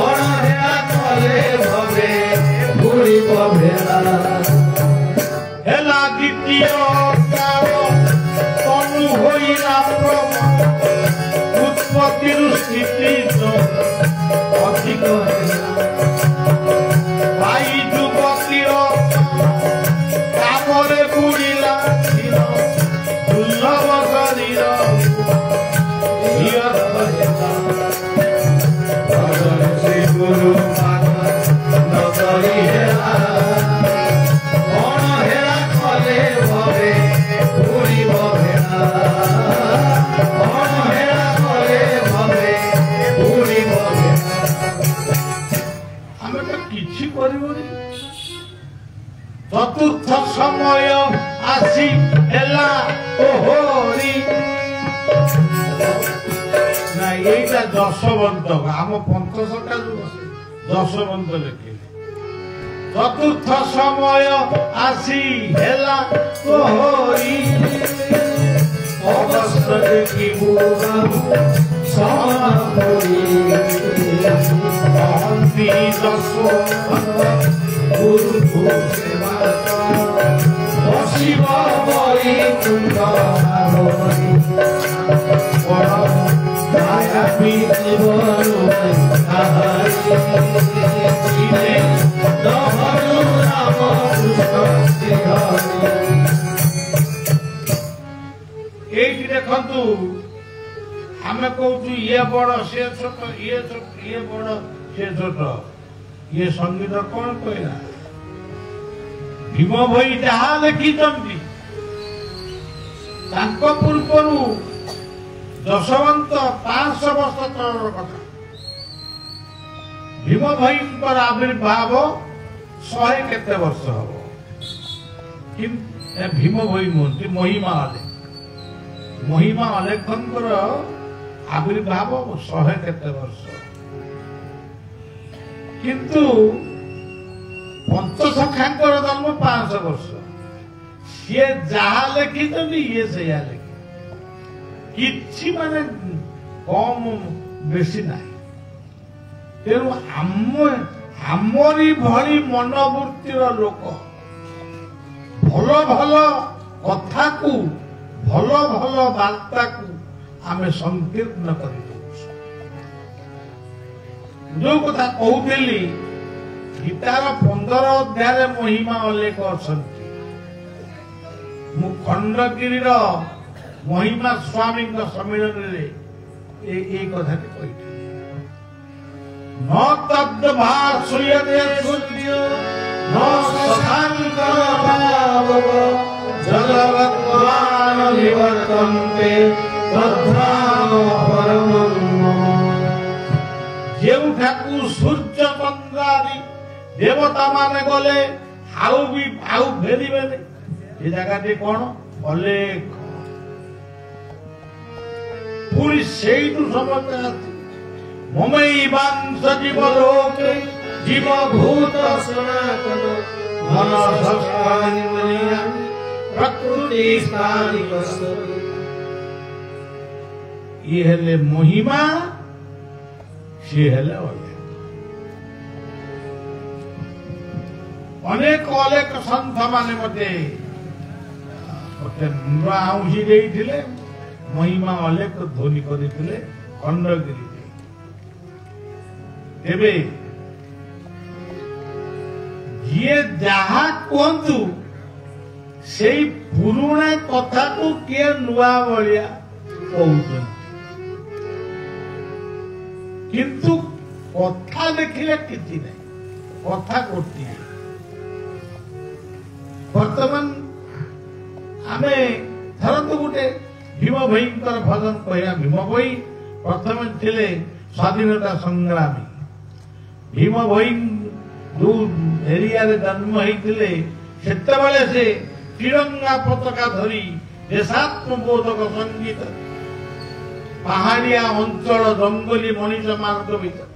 अणहेला कले भवे बुढ़ी भेला हेला द्वितीय काल तनु होइला उत्पत्ति स्थिति अधिक भाई युवती कामरे बुड़िला दुर्लभ शरीर श्री गुरु नकरी हेला कौन हेला कले भवे बुढ़ी भेला कौन हेला कले भवे बुढ़ी आमे तो किछि करिबोनी चतुर्थ समय आसी हेला ओहोरी ना एटा दशवंत आम पंचशटा दशवंत लेखे चतुर्थ समय आसी हेला ओहोरी अगस्त देखी सहती गुरु सेवा शिव बरी कुंड माया देखु आम कौचु ये बड़ से छोट ये बड़ से छोट ये संगीत कौन कहला भीम भई जहा लिखिंट पूर्व दशवंत 500 वर्ष तलर कथा भीम भई आविर्भाव 100 केते वर्ष हम भीम भई मुहति महिमा अलेखर आविर्भाव 100 केते वर्ष किंतु पंचसखांकर जन्म 500 वर्ष सी जहा लिखी ये से लिखी कि माने कम बेसी ना तेणु आमरी भली मनोवृत्तिर लोक भल भल कथा को भल भल वार्ता को आमे संकीर्ण कर जो कथा कहूली गीतार 15 अध्याय महिमा अलेख अच्छा मु खंडगिरी महिमा स्वामी सम्मिलन कथा कही न तद्भासयते सूर्य न शशाङ्कभावः जगवद्वान् निवर्तन्ते तद्धाम परमं मम जेउठाकु सूर्य चंद्र आदि देवता माने गले आउ फेरिबे ए जगह कौन अलेख पूरी सेठू समझते ममैवांश जीवलोके जीवभूत सनातन मनसस्तानि मनीयानि प्रकृति स्थानि वसति ये हेले महिमा से हेले अनेक अनेक संत माने मते नुआ आउंसी देइथिले महिमा अलेख ध्वनि करिथिले खंडगिरी तेबे ये जहा कहतु से पुराणा कथा को किए नुआ भलिया कहउछन किंतु कथा देखिले किछि नै कथा कोटी वर्तमान आमे धरतु गुटे भीम भयंकर भजन कहया भीम भई प्रथम थिले स्वाधीनता संग्रामी भीम भई जो एरिया रे जन्म होइतिले सेतेबेले से तिरंगा पताका धरी देशात्मबोधक संगीत पहाड़िया अंचल जंगली मनीष मार्ग भीतर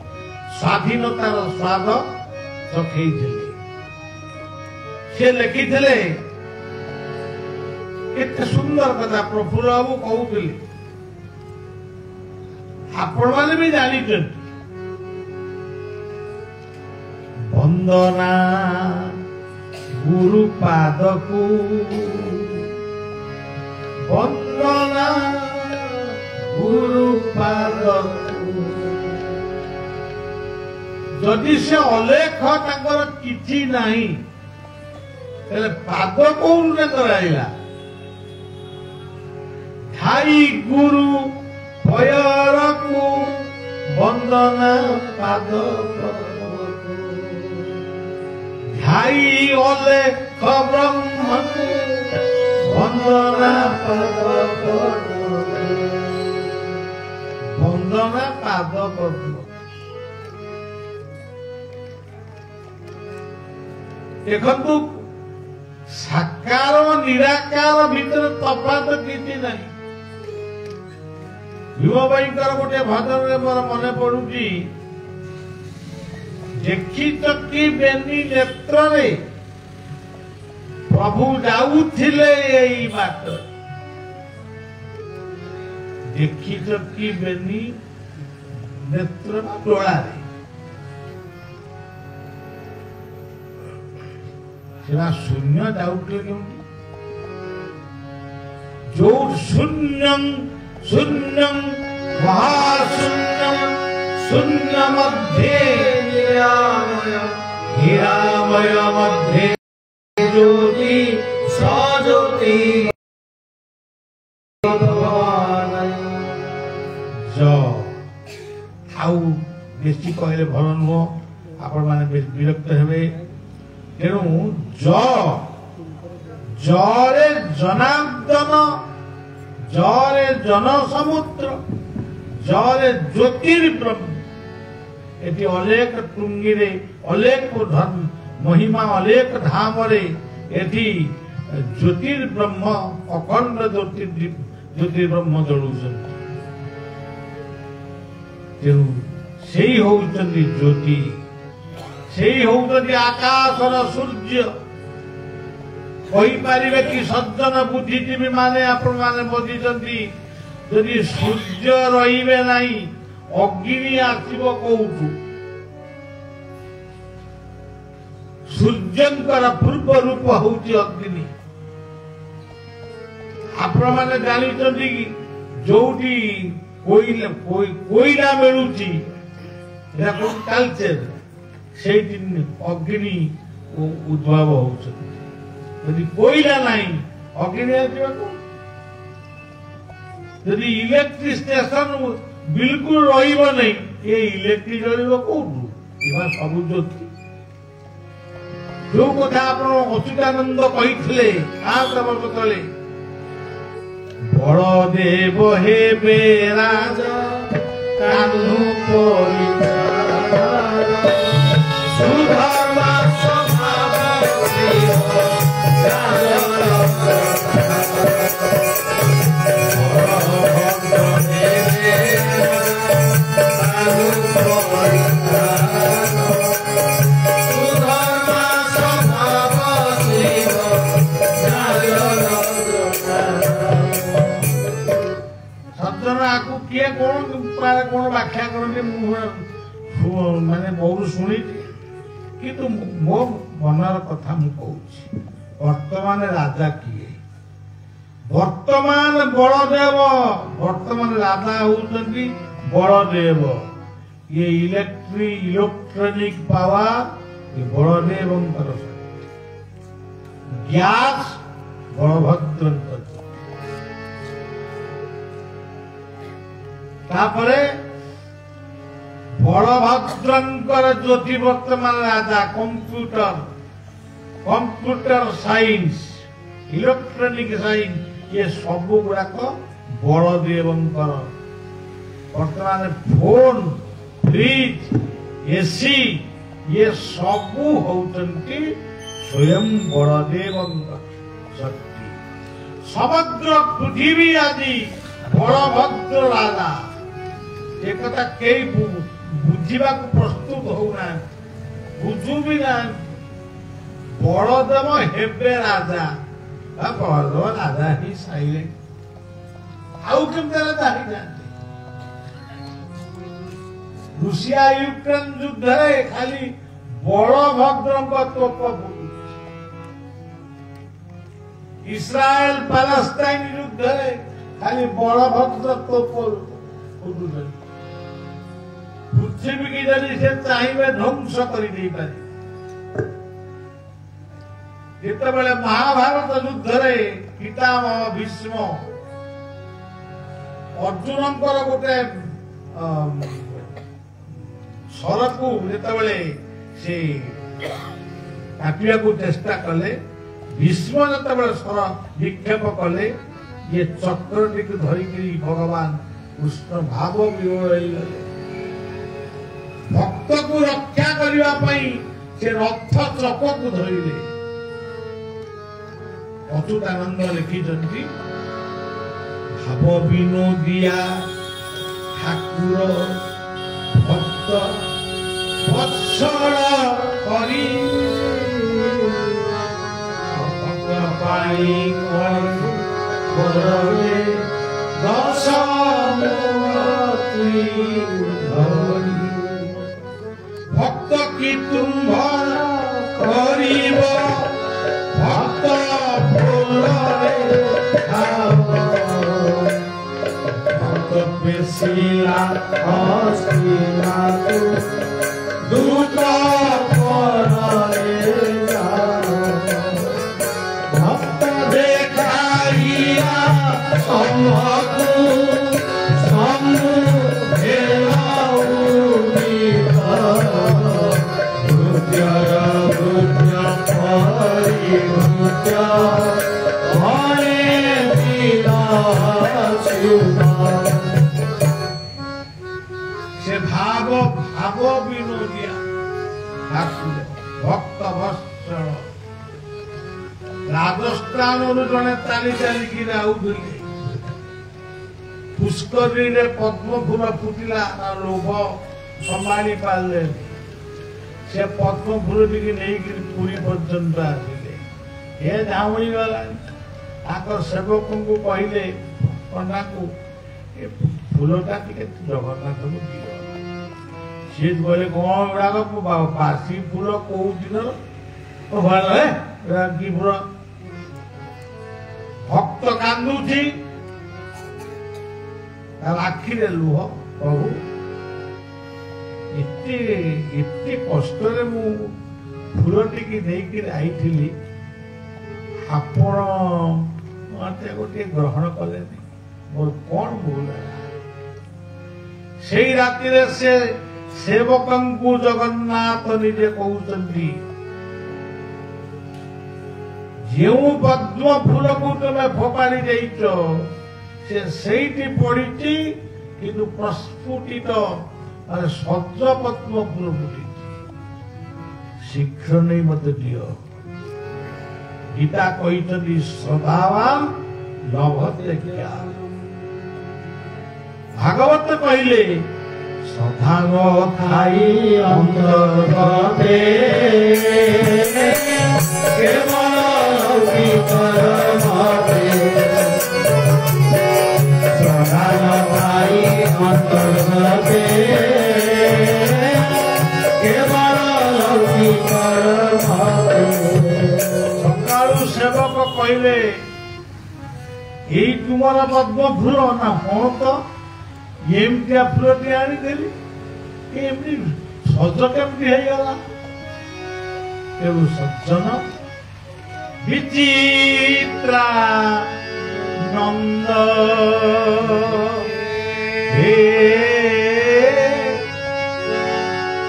स्वाधीनतार स्वाद चखैथिले से लिखिथिले केते सुंदर कथा प्रफुल्ल बाबू कहूली आपण माने भी जानी वंदना गुरु पाद को वंदना गुरु पाद जदि से अलेख तांकर किछि नाही तेले पाद कोन रे कराइला ठाई गुरु भयर को वंदना पाद ठाई अलेख ब्रह्म को वंदना पाद वंदना पाद पद्म देखु साकार निराकार भीतर तफात किछि नहीं भीम भाईकर गोटे भजन रे मोर मने पड़ुची देखी चकी बेनी नेत्र रे प्रभु जाउथिले एई बाट देखी चकी बेनी नेत्र डोला रे सेना शून्य जाउथिले केउंटी जो शून्यं शून्यं महाशून्यं शून्य मध्ये हीरामय मध्ये ज्योति सज्योति आउ बेसी कहले भल नुह आपण माने विरक्त हेबे तेणु जरे जनार्दन जरे जन समुद्र जरे ज्योतिर्ब्रह्म एटी अलेख टुंगी रे अलेख धर्म महिमा अलेख धाम रे एटी ज्योतिर्ब्रह्म अखंड ज्योतिर्ब्रह्म जलुछन तेणु सेई होउछन्ति ज्योति ସେଇ ହଉଛନ୍ତି ଆକାଶର ସୂର୍ଯ୍ୟ। କହିପାରିବେ କି ସଜ୍ଜନ ବୁଦ୍ଧିଜୀବୀ ମାନେ ଆପଣ ମାନେ ବୁଝିଛନ୍ତି ଯଦି ସୂର୍ଯ୍ୟ ରହିବେ ନାହିଁ ଅଗ୍ନି ଆସିବ କୋଉଠୁ? ସୂର୍ଯ୍ୟଙ୍କର ପୂର୍ବ ରୂପ ହଉଛି ଅଗ୍ନି। ଆପଣ ମାନେ ଜାଣିଛନ୍ତି କି ଯୋଉଠି କୋଇଲା ମିଳୁଛି କାଲଚର ସେଇଠି ଅଗ୍ନି ଉଦ୍ଭବ ହଉଛନ୍ତି। ଯଦି କୋଇଲା ନାହିଁ ଅଗ୍ନି ଆସିବାକୁ, ଯଦି ଇଲେକ୍ଟ୍ରିକ ଷ୍ଟେସନ ବିଲକୁଲ ରହିବ ନାହିଁ ଏ ଇଲେକ୍ଟ୍ରିକ ଜଳିବ କୋଉଠୁ? ଏମାନେ ସବୁ ଜ୍ୟୋତି। ଯୋଉ କଥା ଆପଣ ଅଚ୍ୟୁତାନନ୍ଦ କହିଥିଲେ 5 ବର୍ଷ ତଳେ, ବଳଦେବ ହେବେ ରାଜା କାହ୍ନୁ ସୁଧର୍ମା ସ୍ୱଭାବ କିଏ କଣ ବ୍ୟାଖ୍ୟା କରନ୍ତି ମୁଁ ମାନେ ବହୁତ ଶୁଣିଛି, କିନ୍ତୁ ମୋ ମନର କଥା ମୁଁ କହୁଛି। ବର୍ତ୍ତମାନ ରାଜା କିଏ? ବର୍ତ୍ତମାନ ବଳଦେବ, ବର୍ତ୍ତମାନ ରାଜା ହଉଛନ୍ତି ବଳଦେବ। ଇଏ ଇଲେକ୍ଟ୍ରୋନିକ ପାୱାର ବଳଦେବଙ୍କର, ଗ୍ୟାସ୍ ବଳଭଦ୍ରଙ୍କର, ତାପରେ ବଳଭଦ୍ରଙ୍କର ଜ୍ୟୋତି ବର୍ତ୍ତମାନ ରାଜା କମ୍ପ୍ୟୁଟର ସାଇନ୍ସ, ଇଲେକ୍ଟ୍ରୋନିକ ସାଇନ୍ସ, ଏ ସବୁ ଗୁଡାକ ବଳଦେବଙ୍କର। ବର୍ତ୍ତମାନ ଫୋନ, ଫ୍ରିଜ, ଏସି ये सबू होउचंती स्वयं बलदेवଙ୍କ शक्ति। समग्र पृथ्वी आदि बलभद्र राजा एक कथा कई बुझा प्रस्तुत होना बुझू भी ना। बलदेव हेबे राजा बलदेव राजा ही साइले आउ केमते राजा ही जाते। रूसिया यूक्रेन युद्ध खाली बलभद्र तोप इस्राएल पैलेस्टाइन युद्ध खाली बलभद्र तोप पृथ्वी की जदि से चाहिए ध्वंस कर जितेबाला महाभारत युद्ध पितामह भीष्म अर्जुन गोटे सर को जितेबाला से काटिया को चेष्टा कले भीष्म जितेबाला सर विक्षेप कले ये चक्र टी धरिक भगवान कृष्ण भाव विवल भक्त को रक्षा करने से रथ चक को धरले। अच्युतानंद लिखिछन्ति भाव विनोदिया ठाकुर भक्त वत्सल करी भक्त पाई करले दश भक्त की तुम्भ करीब भक्त भक्त पेशिला हस्तिला दूत भक्त देखाइया सम्भकु से भाव भाव विनोदिया ठाकुर भक्त वत्सल राजस्थान जड़े चली चलिकी पुष्करी पद्म फूल फुटिला लोभ संभाली पारे से पद्म फूल टी नहीं पुरी पर्यंत आसिले हे झाऊणी गला आकर सेवक को कहले पंडा को फूलटा टी जगन्नाथ को दियो सी कहले कौन गुड़ाक बासी फूल कौ दिन कि फूल भक्त कांदुची आखिरे लुह प्रभु एते कष्ट मु फूल टी आई आपण मत गोटे ग्रहण कले मोर कौन भूल से राति से सेवक जगन्नाथ निजे कहते जो पद्म फूल को तुम फोपाड़ी जाइच से पड़ी किंतु प्रस्फुटित माने सज पद्म फूल फुटी शीघ्र नहीं मत दियो गीता कहते सदावान लभते ज्ञान भागवत कहले सदान थाई अंतर्गते केवल परमाते सदान थाई अंतर्गते केवल परमाते सेवक कहले यही तुमर पद्म फूल ना कौन तो एमती फूल टी आनीदेली सज केमती होगला सज्जन विचित्रा नंद हे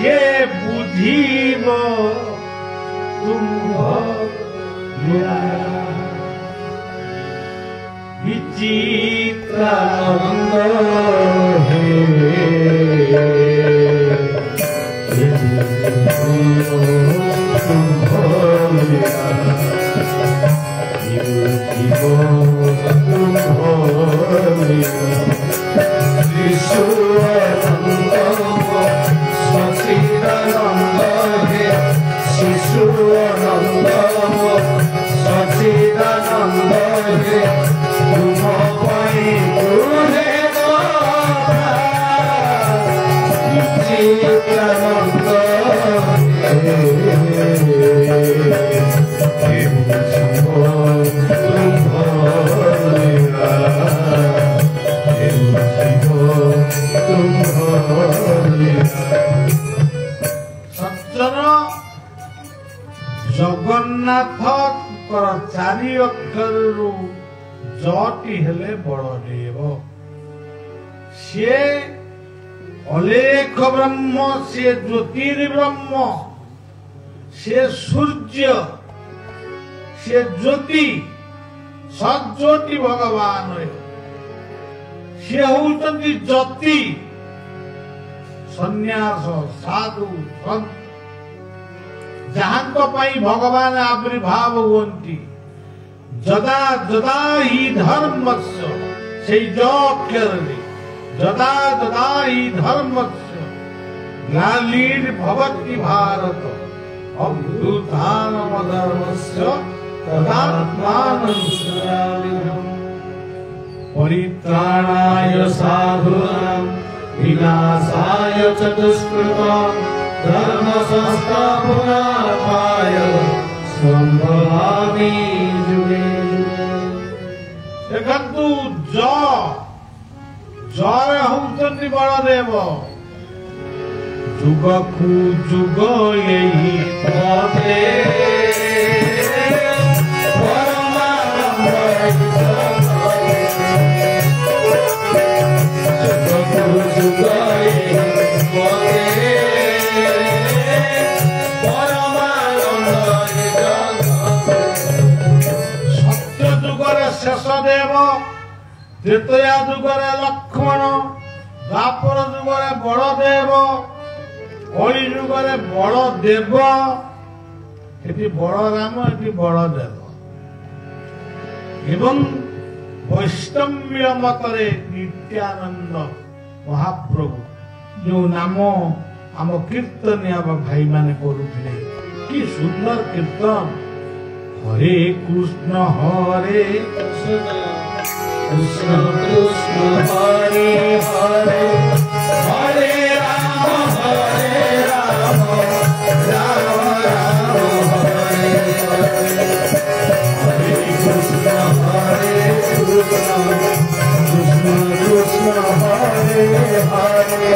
के बुझीब तुम विचित्रानंद हे सचिदानंद हे शिशुआनंद सचिदानंद हे तुम विचित्रानंद सज्जन जगन्नाथ चारि अक्षर जटी हेले बड़देव सी अलेख ब्रह्म से ज्योतिर्ब्रह्म से सूर्य से ज्योति सज्योति भगवान से होती जति सन्यास साधु संत जहां भगवान आविर्भाव हुंती जदा जदा ही धर्मस्य से अक्षर जदा जदा ही धर्मस्य ग्लानिर्भवति भारत अभ्युत्थानमधर्मस्य तदात्मानं सृजाम्यहम् परित्राणाय साधूनां विनाशाय च दुष्कृतां धर्म संस्थापनार्थाय संभवामि जुगे जुगे। देखन्तु जय होउछन्ति बलदेव जुगकु जुग एही पथे शेषदेव त्रेतया जुगरे लक्ष्मण द्वापर जुगरे बलदेव कलि जुगरे बलदेव एटी बलराम एटी बलदेव एवं वैष्णव्य मतरे नित्यानंद महाप्रभु जो नाम आम कीर्तनिया भाई माने करुथिले कि सुंदर कीर्तन हरे कृष्ण हरे कृष्ण कृष्ण कृष्ण हरे हरे हरे राम राम राम हरे हरे हरे कृष्ण कृष्ण कृष्ण हरे हरे हरे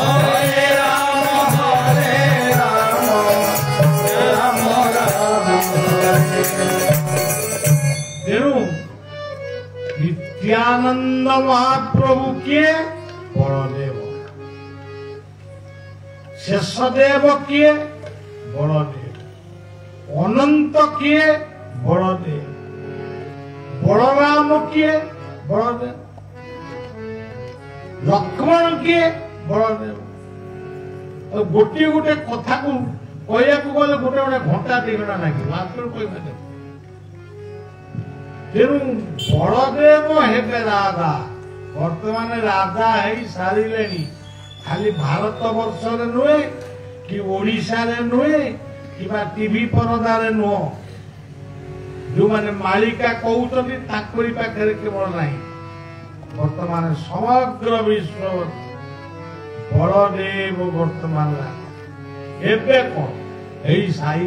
राम राम राम हरे तेणु नित्यानंद महाप्रभु किए बड़देव शेषदेव किए बड़देव अनंत किए बड़देव बलराम किए बड़देव लक्ष्मण किए बड़देव गोटे गोटे कथा को कहया गले गोटे गोटे घंटा दी घंटा लगे मात्र कह तेणु बलदेव हेबे राजा वर्तमान राजा है सारे खाली भारत वर्ष नुहे कि ओडिशा रे नुहे कि टीवी परदार नुह जो माने मालिका कहते ताकरी पाखे केवल ना वर्तमान समग्र विश्व बलदेव वर्तमान एबे कौन यही साई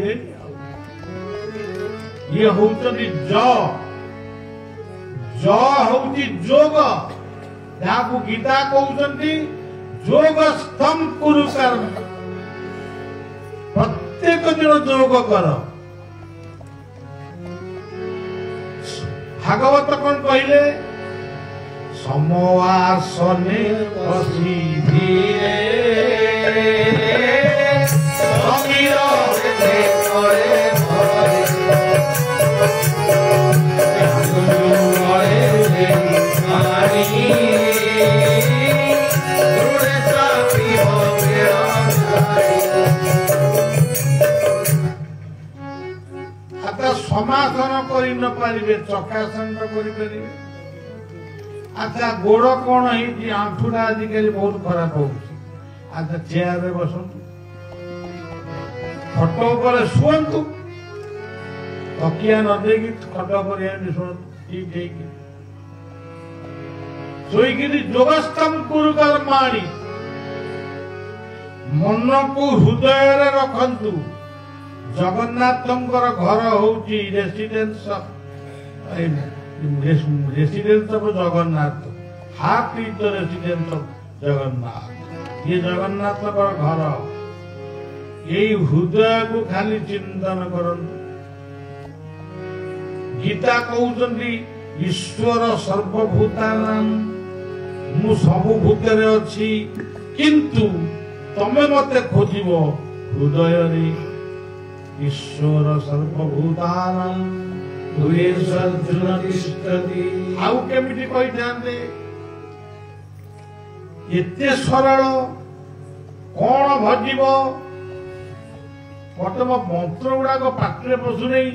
ये होती हूँ जोग जहाँ गीता कहते जोग स्तम कुरु कर्म प्रत्येक दिन जोग कर भागवत कौन कहले समवासने बसी धीरे समीर समासन कर न पारे चकासन करें अच्छा गोड़ कौन है आंठुटा आजिकल बहुत खराब हो अच्छा चेयर रे बसतु खट पर शुंतु तकिया न देगी खट पर शुणु ठीक ठीक शोक जोगस्तम कुरु कर्माणि मन को हृदय रखंतु जगन्नाथ घर हूँ residence of Jagannath heart is the residence of Jagannath ये जगन्नाथ घर यही हृदय को खाली चिंतन करंतु गीता कहते ईश्वर सर्वभूतानां मु सबु भूतरे अछि किंतु तमे मते खोजिबो हृदय रे ईश्वर सर्वभूतानां हृदयेर्जुन तिष्ठति आउ केमिति कहि जानते एते सरल कोन भजिबो प्रथम मंत्र गुड़ा पाठरे पशु नहीं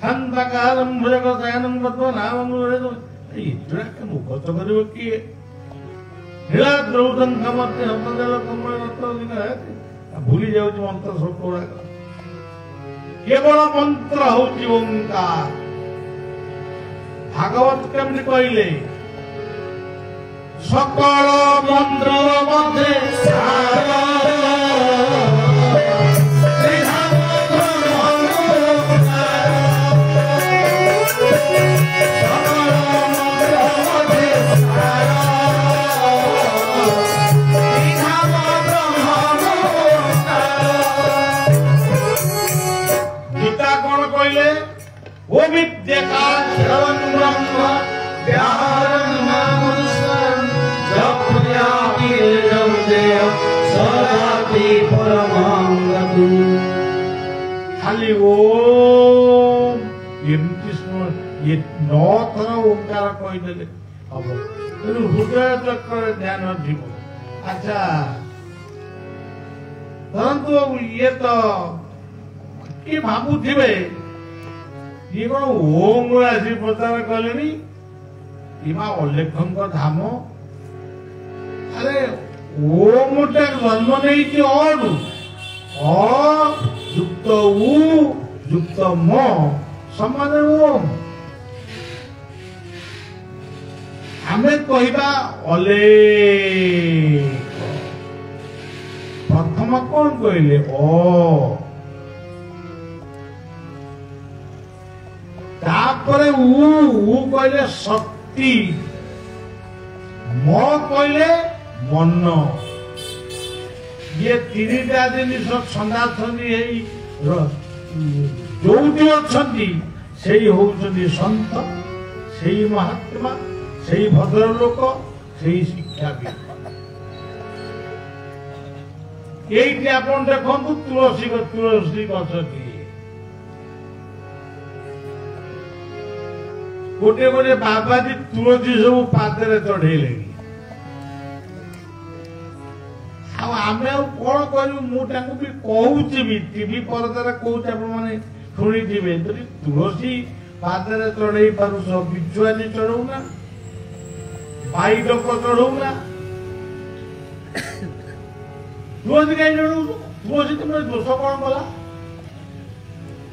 हंतकारम भुजगशयनं गत्वा नामं इतरा मुखत करिवो किए हेला द्रौदं कमते हतदेल कमल रत्न दिन भूली जाउछ मंत्र सब गुड़ा केवल मंत्र होची ओंकार भागवत केमति कहले सकल मंत्र मध्ये सार खाली ओम ये 9 थर ओंकार कहीदेले हम हृदय चक्र ध्यान जीव अच्छा परंतु ये तो कि भावुवे ये कौन ओम आसी प्रचार कले अलेख धाम अरे ଓମଟା ଜନ୍ମ ନେଇଛି ଅରୁ ଅ ଯୁକ୍ତ ଉ ଯୁକ୍ତ ମ ସମାନ ଓମ୍। ଆମେ କହିବା ଅଲେ ପ୍ରଥମ କଣ କହିଲେ ଅ ତାପରେ ଉ କହିଲେ ଶକ୍ତି ମ କହିଲେ ମନ। ଇଏ ତିନିଟା ଜିନିଷ ଛନ୍ଦାଛନ୍ଦି ହେଇ ଯୋଉଠି ଅଛନ୍ତି ସେଇ ହଉଛନ୍ତି ସନ୍ଥ, ସେଇ ମହାତ୍ମା, ସେଇ ଭଦ୍ରଲୋକ, ସେଇ ଶିକ୍ଷାବିତ। এইটি আপন দেখন্তু তুলসী গছটিଏ गोटे गोटे बाबाजी तुलसी सब पादरे चढ़ेलेनी आमे कौन करू मुझे भी कहूची भी टीवी परदार कहूँ आपने शुणिथे जदि तुलसी पादरे चढ़े पारुछ बिजुआनी चढ़ौना बाईडक चढ़ौना तुलसी कहीं चढ़ौ तुलसी तुम दोष कौन कला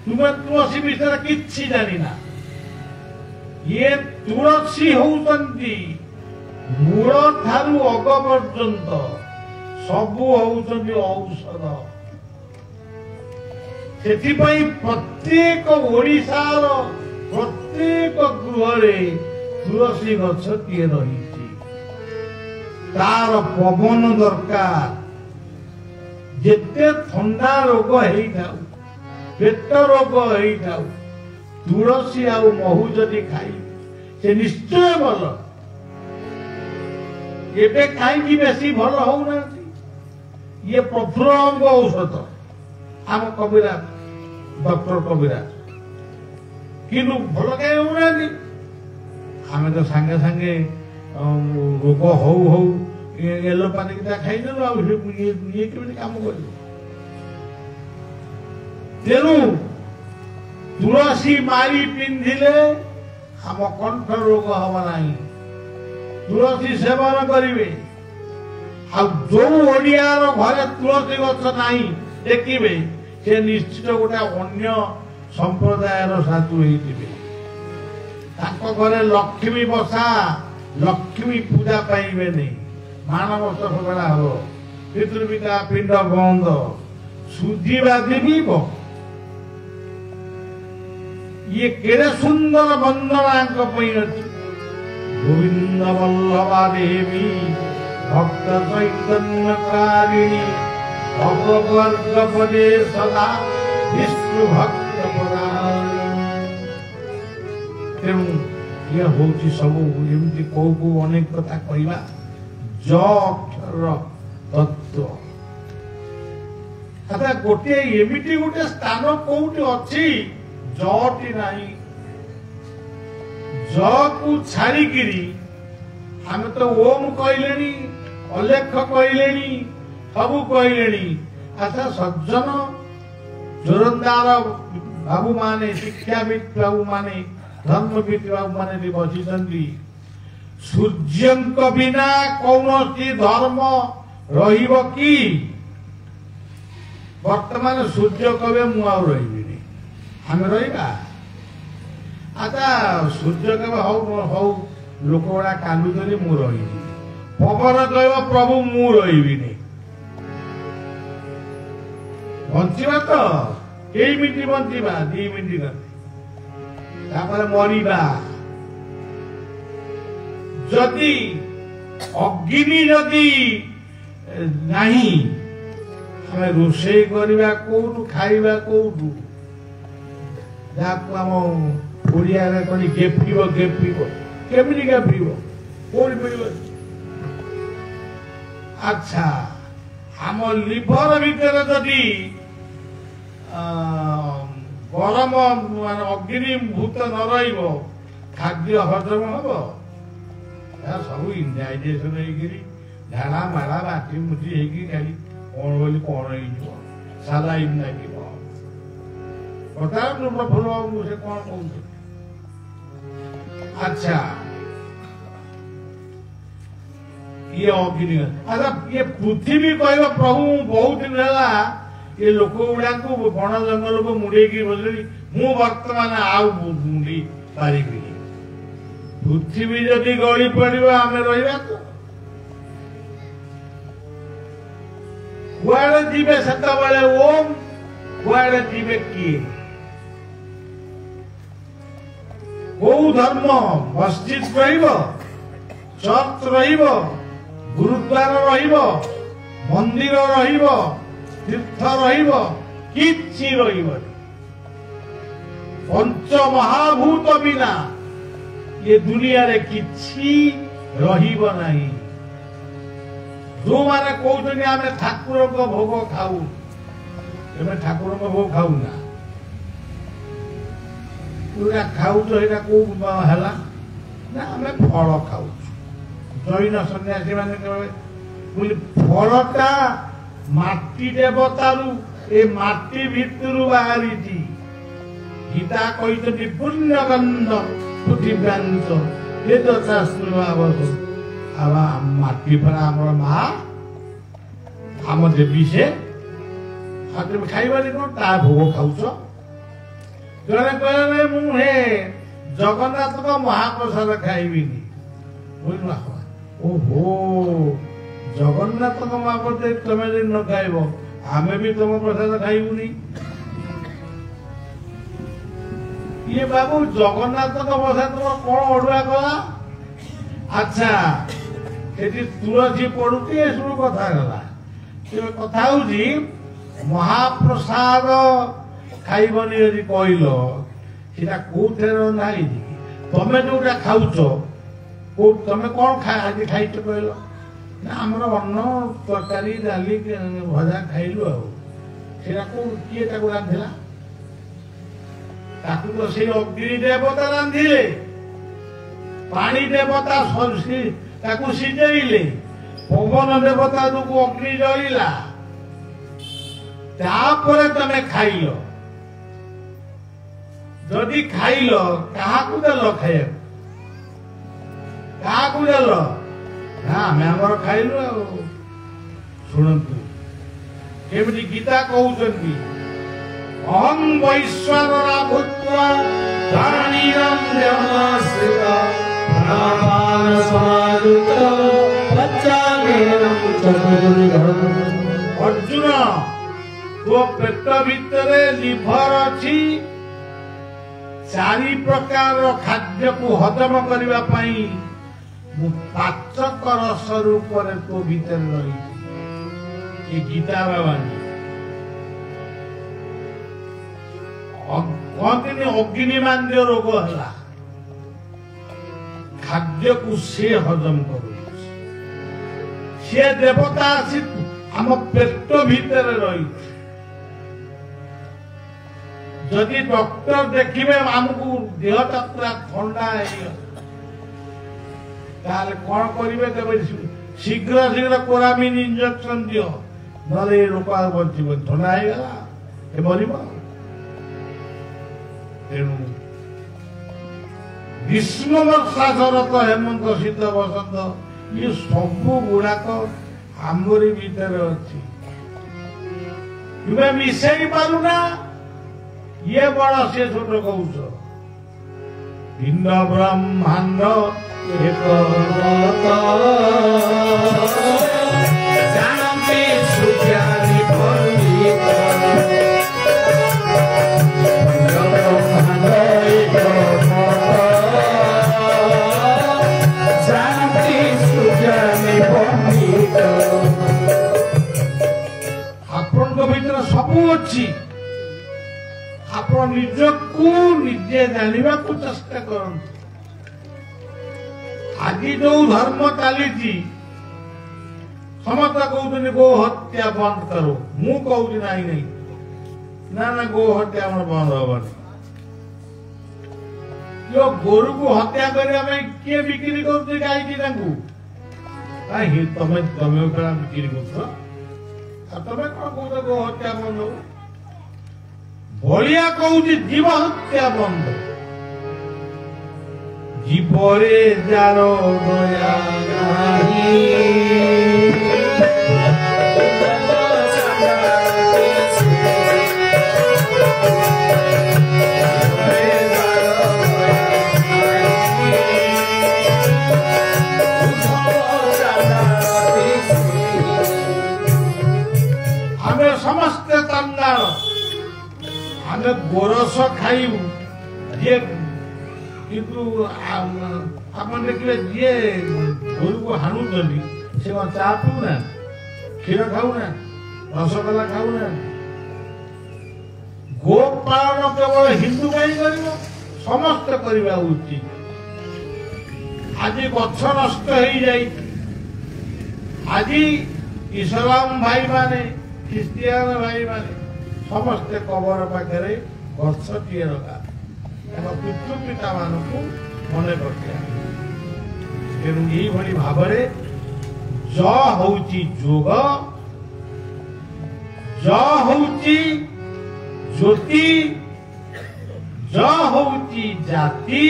तुम्हें तुलसी विषय किसी जाना ये तुलसी होउचंती मूल ठारू अग पर्यंत सबू होउचंती औषध। सेथिपई प्रत्येक ओडिशार प्रत्येक गृहरे तुलसी गछटिए रही तार पवन दरकार जेते ठंडा रोग हेई थाउ पेट रोग हेई थाउ तुलसी आउ महू जदि खाई से निश्चय भल एबे कहीं बेसी भल होना ये प्रफुल्ल अंग औषध आम कविराज डॉक्टर कविराज किंतु भल कहीं होना आम तो सांगे सांगे रोग हौ हौ एलोपाथिक खाई ये केमी काम कर तेणु तुलसी मारी पिंधिले हम कंठ रोग हम नहीं तुलसी सेवन करेंगे जो ओडियार घरे तुलसी गछ नहीं देखिए से निश्चित गोटे अन्य संप्रदायर साधु होते घरे लक्ष्मी बसा लक्ष्मी पूजा पाइबे नहीं मानवर्ष सबला हम पितृपिता पिंड बंद शुद्धिवादी भी ये केड़े सुंदर वंदना गोविंद वल्लभा देवी भक्त चैतन्यकारिणी भगवर्ग पदे सदा विष्णु भक्त तेणु ये हूँ सब एमती कौ कौ अनेक कथा कहवा ज अक्षर तत्व अच्छा गोटे एमती गोटे स्थान कौटी अच्छी जटी नहीं ज को छाड़िकी आम तो ओम कहले अलेख कहले सबू कहले अच्छा सज्जन जोरंदार बाबू माने शिक्षाविद बाबू माने धर्मविद बाबू माने भी बसी सूर्य बिना कौन धर्म रहिब कि वर्तमान सूर्य कहे मु रही आम रहा अच्छा सूर्य कहे हौ हौ लोक गुड़ा कांदुचंदी मु रही पवन कह प्रभु मु रही बंचा तो कई मिनिट बंचा 2 मिनिट गले मरवा जदि अग्नि जदि नहीं हमें रोषे करवा कौटू खाइबा कौटू आम ओडिया गेफिब गेफिब केमी गेफिब कौन मिल अच्छा आम लिभर भितर जदि गरम मान अग्नि भूत न खाद्य हजम हम सब इंडाइजेशन झाड़ा माड़ा बाटी मुटी खाली कौन बोली कौन सालाइन लगे प्रफुल्ल बाबू से कौन कहते अच्छा ये अग्नि अच्छा ये पृथ्वी कह प्रभु बहुत दिन है ये लोक गुड़ा को बण जंगल को मुड़े बसली मु बर्तमान आउ मुड़ी पारि पृथ्वी जदि गली पड़ो आम रहा तो कुआड़े जीवे से ओम कुआड़े जीवे किए कौ धर्म मस्जिद चर्च गुरुद्वार मंदिर तीर्थ किछि पंच महाभूत बिना ये दुनिया रे किछि रहिबो नहीं जो माने कहते आम ठाकुर को भोग खाऊ तुम्हें ठाकुर को भोग खाऊ ना पूरा खाऊ को है ना आम फल खाऊ जैन सन्यासी मैंने फलटा माटी देवतारू ए माटी भितर बाहरी गीता कहते पुण्यगंध पृथिव्यांत वेद शास्त्र माटी पर आम माँ आम देवी से खाइबार कौन ता भोग खाऊच जड़े कहले मुझे जगन्नाथ को महाप्रसाद खाइबी ओहो जगन्नाथ को महाप्रसाद तुम न खाइब आम भी तुम प्रसाद खाइबुनी ये बाबू जगन्नाथ को प्रसाद तुम कौन अड़ुआ कला अच्छा ये तुलसी पड़ुची ए सब कथा गला कथा हूँ महाप्रसाद खाइबनी यदि कहल सीटा कौथे रंधा तमें जोटा खाऊच तमें कौन आज खाई कहल ना आमर अन्न तरकारी डाली भजा खाइलु आटा किए रांधिला तो से अग्नि देवता रांधिले पानी देवता सिझेले पवन देवता जो अग्नि जलिला तापर तमे खाइल जदि खाइल क्या देल खाए क्या देल आम आमर खाइलु शुणु केमती गीता कहते अहं वैश्वानरा भूत्वा प्राणिनां देहमाश्रिता प्राणापान समायुक्तो पच्चाम्येनं चतुर्विधम् अर्जुन तो पेट भितर लिभर अच्छी चारि प्रकार खाद्य को हजम करने पाचक रस रूप तो भीतर रही ये गीता बाबानी कहते अग्नि मांद्य रोग है खाद्य को से हजम कर देवता आसी आम पेट भीतर रही जदि डॉक्टर देखिए आमको देहटा पूरा ठंडा कौन करेंगे शीघ्र शीघ्र कोरामिन इंजेक्शन दियो ना लोक बचे ठंडा होगा मर तेणु ग्रीष्म वर्षा शरत हेमंत शीत बसंत ये सब गुड़ाक आमरी भीतर अच्छी तुम्हें मिसई पारुना ये बड़ा से छोट कौच पिंड ब्रह्मांड एक जानते सुज्ञानी पंडित ब्रह्मांड एक जानते सुज्ञानी पंडित आपण भीतर सब अच्छी आप निजकू निजे जाना चेष्टा कर आज जो धर्म चली समस्त कहते गो हत्या बंद करो मु कहूँ नहीं ना ना गो हत्या बंद हबनी जो गोरु को हत्या करने किए बिक्री कर गाई की तमें तमें बिक्री कर तमें कौन कौन गो हत्या बंद हो भलिया कहूँ जीव हत्या बंद जीवरे जार दया नहीं ଆମେ ଗୋରସ ଖାଇବୁ ଯିଏ କିନ୍ତୁ ଆପଣ ଦେଖିଲେ ଯିଏ ଗୋରୁକୁ ହାଣୁଛନ୍ତି ସେ କଣ ଚା ପିଉନା କ୍ଷୀର ଖାଉନା ରସଗୋଲା ଖାଉନା ଗୋପାଳନ କେବଳ ହିନ୍ଦୁ ପାଇଁ କରିବ ସମସ୍ତେ କରିବା ଉଚିତ। ଆଜି ଗଛ ନଷ୍ଟ ହେଇଯାଇଛି ଆଜି ଇସଲାମ ଭାଇମାନେ ଖ୍ରୀଷ୍ଟିଆନ ଭାଇମାନେ ସମସ୍ତେ କବର ପାଖରେ ଗଛଟିଏ ଲଗା ତାଙ୍କ ପିତୃପିତା ମାନଙ୍କୁ ମନେ ପକେଇବା। ତେଣୁ ଏଇଭଳି ଭାବରେ ଜ ହଉଛି ଯୋଗ ଜ ହଉଛି ଜ୍ୟୋତି ଜ ହଉଛି ଜାତି।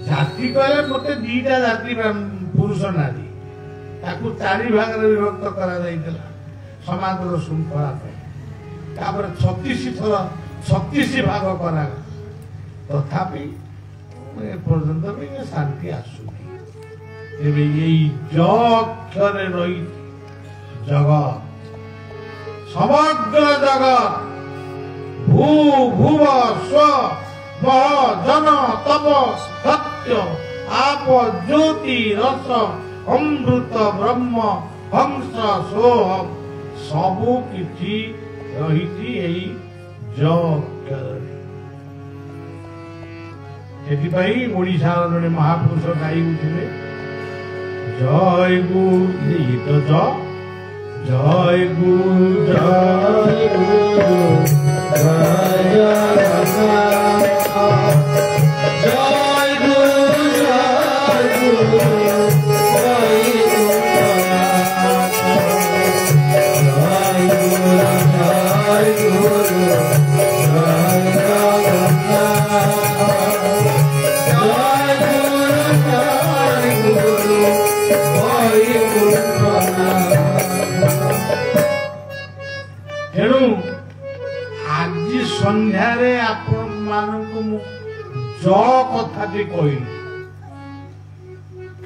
ଜାତି କହିଲେ ମତେ ଦିଟା ଜାତି ପୁରୁଷ ନାରୀ ତାକୁ 4 ଭାଗରେ ବିଭକ୍ତ କରାଯାଇଥିଲା ସମାଜର ଶୃଙ୍ଖଳା ପାଇଁ। ତାପରେ 36 ଥର 36 ଭାଗ କରାଗଲା ତଥାପି ଏପର୍ଯ୍ୟନ୍ତ ବି ଶାନ୍ତି ଆସୁନି। ତେବେ ଏଇ ଜ ଅକ୍ଷରେ ରହିଛି ଜଗତ ସମଗ୍ର ଜଗତ ଭୂ ଭୁବ ସ୍ୱ ମହ ଜନ ତପ ସତ୍ୟ आप ज्योति रस अमृत ब्रह्म हंस सोहम सबु किछि रहिछि एई ज अक्षरे। एथिपाई ओडिशार जने महापुरुष गाई उठिले जय गुरु तो जय गुरु जय गुरु जय तेणु आज संध्यारे आपण मानकु ज कथाटी कहली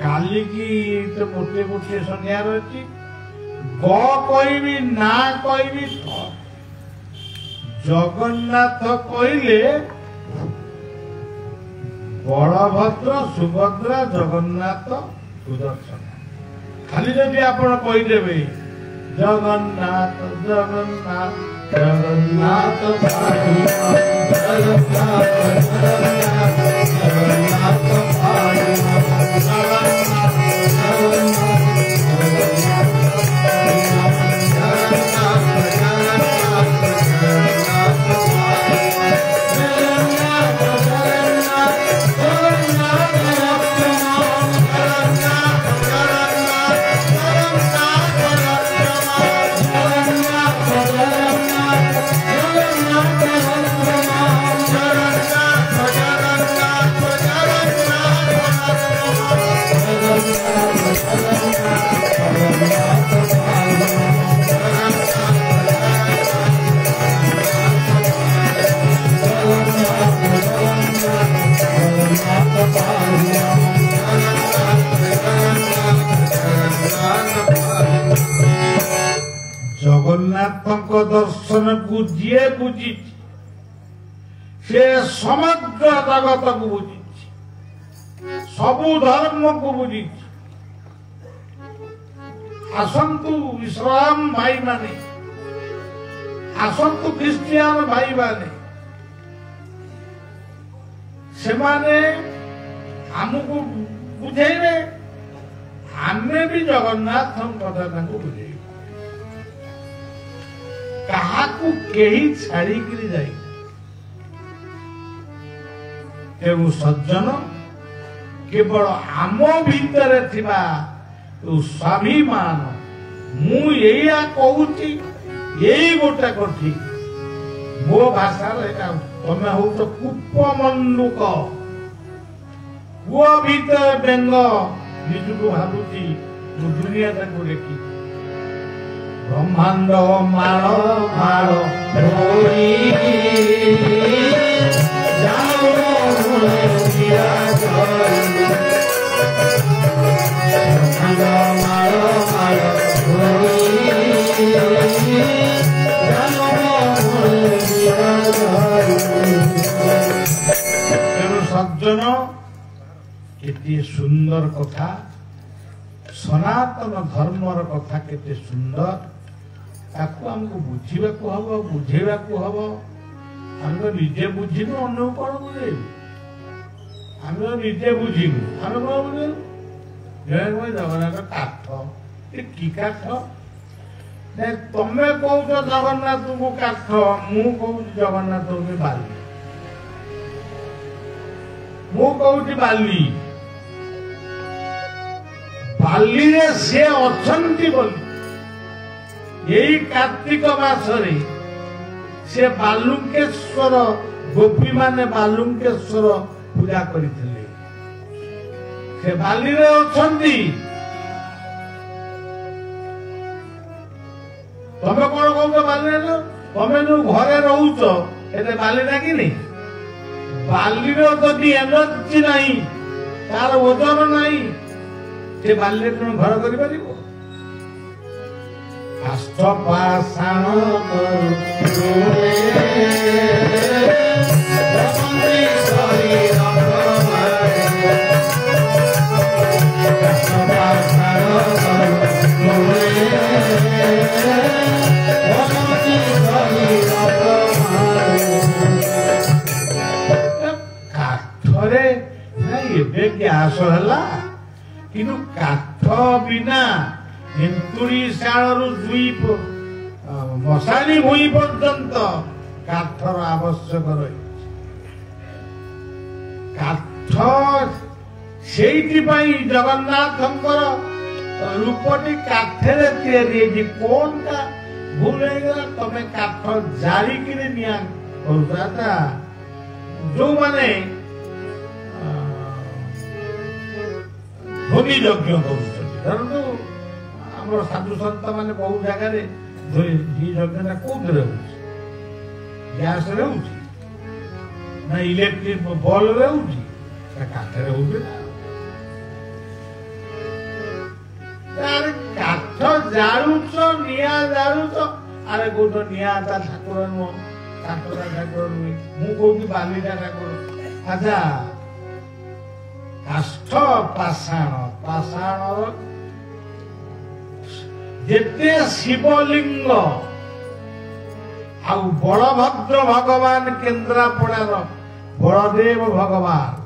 काली की तो मोटे मोटे संध्यार अच्छी ग कहबी ना कहबी जगन्नाथ कहले बलभद्र सुभद्रा जगन्नाथ सुदर्शन खाली जदि आपण कहीदेवे जगन्नाथ जगन्नाथ जगन्नाथ जगन्नाथ दर्शन को जी बुझी से समग्र जगत को बुझी सबु धर्म को बुझी। आसंतु इस्लाम भाई माने आसंतु ख्रिस्टियान भाई माने से माने हमको बुझेबे आमे भी जगन्नाथ कथा बुझे काहाकू केही छाड़ी करी जाई। तेणु सज्जन केवल आम भीतर थिबा स्वाभिमान मु एया कहूची यही गोटा कथी मो भाषा तमे हो तो कूपमंडूक कुआ भीतर बेंग निजुको भाबुची दुनिया ताको देखी ब्रह्मांड माल माल होई जाओ जिया ब्रह्मांड माल माल होई जाओ वचन केते सुंदर कथा सनातन धर्मर कथा केते सुंदर ताको हमको बुझीबा को हबो बुझेबा को हबो हम निजे बुझिनु अन्य कोन बुझेबु हम निजे बुझिनु हम कोन बुझेबु जय भाई जगन्नाथ काठ ए की काठ ने तमे कहू जगन्नाथ को काठ मु कहू जगन्नाथ को बाली मु कहू बाली बाली रे से अछंती बोली यही कार्तिक मासरे से बालुंकेश्वर गोपी माने बालुंकेश्वर पूजा करथिले से बाली रे अछंती तमे कोन कहू बाली रे तमे जो घरे रहउछ एते बाली नाकिनी बाली रे जदि एनर्जी नाही तार ओजन नाही से बाली रे कोन घर करि परिबो अष्टपाषाण करुले बसंती शरीर अष्टपाषाण करुले बसंती शरीर काठरे एबे ग्यास हला किनु काठ बिना हिंतुड़ी शालू जुई मशाणी भूई पर्यंत काठर आवश्यक रही काठ से जगन्नाथंकर रूपटी काठरे तैयारी कौन का भूल होगा तमे काठ जारी किने निया करूता जो माने ध्वनि यज्ञ करूछथि हमर साधु संत माने बहुत जगह रे ध्वनि यज्ञ कोथरे होछि गैस रे होछि ना इलेक्ट्रिक बल्ब रे होछि का काठरे होछि यार काठ जाळुछ निया जाळुछ अरे गोटो निया ता ठाकुर नो काठरा ठाकुर मु कोठी बालीटा ठाकुर अच्छा काष्ठ पाषाण पाषाण जेते शिवलिंग आ बलभद्र भगवान केन्द्रापड़ार बलदेव भगवान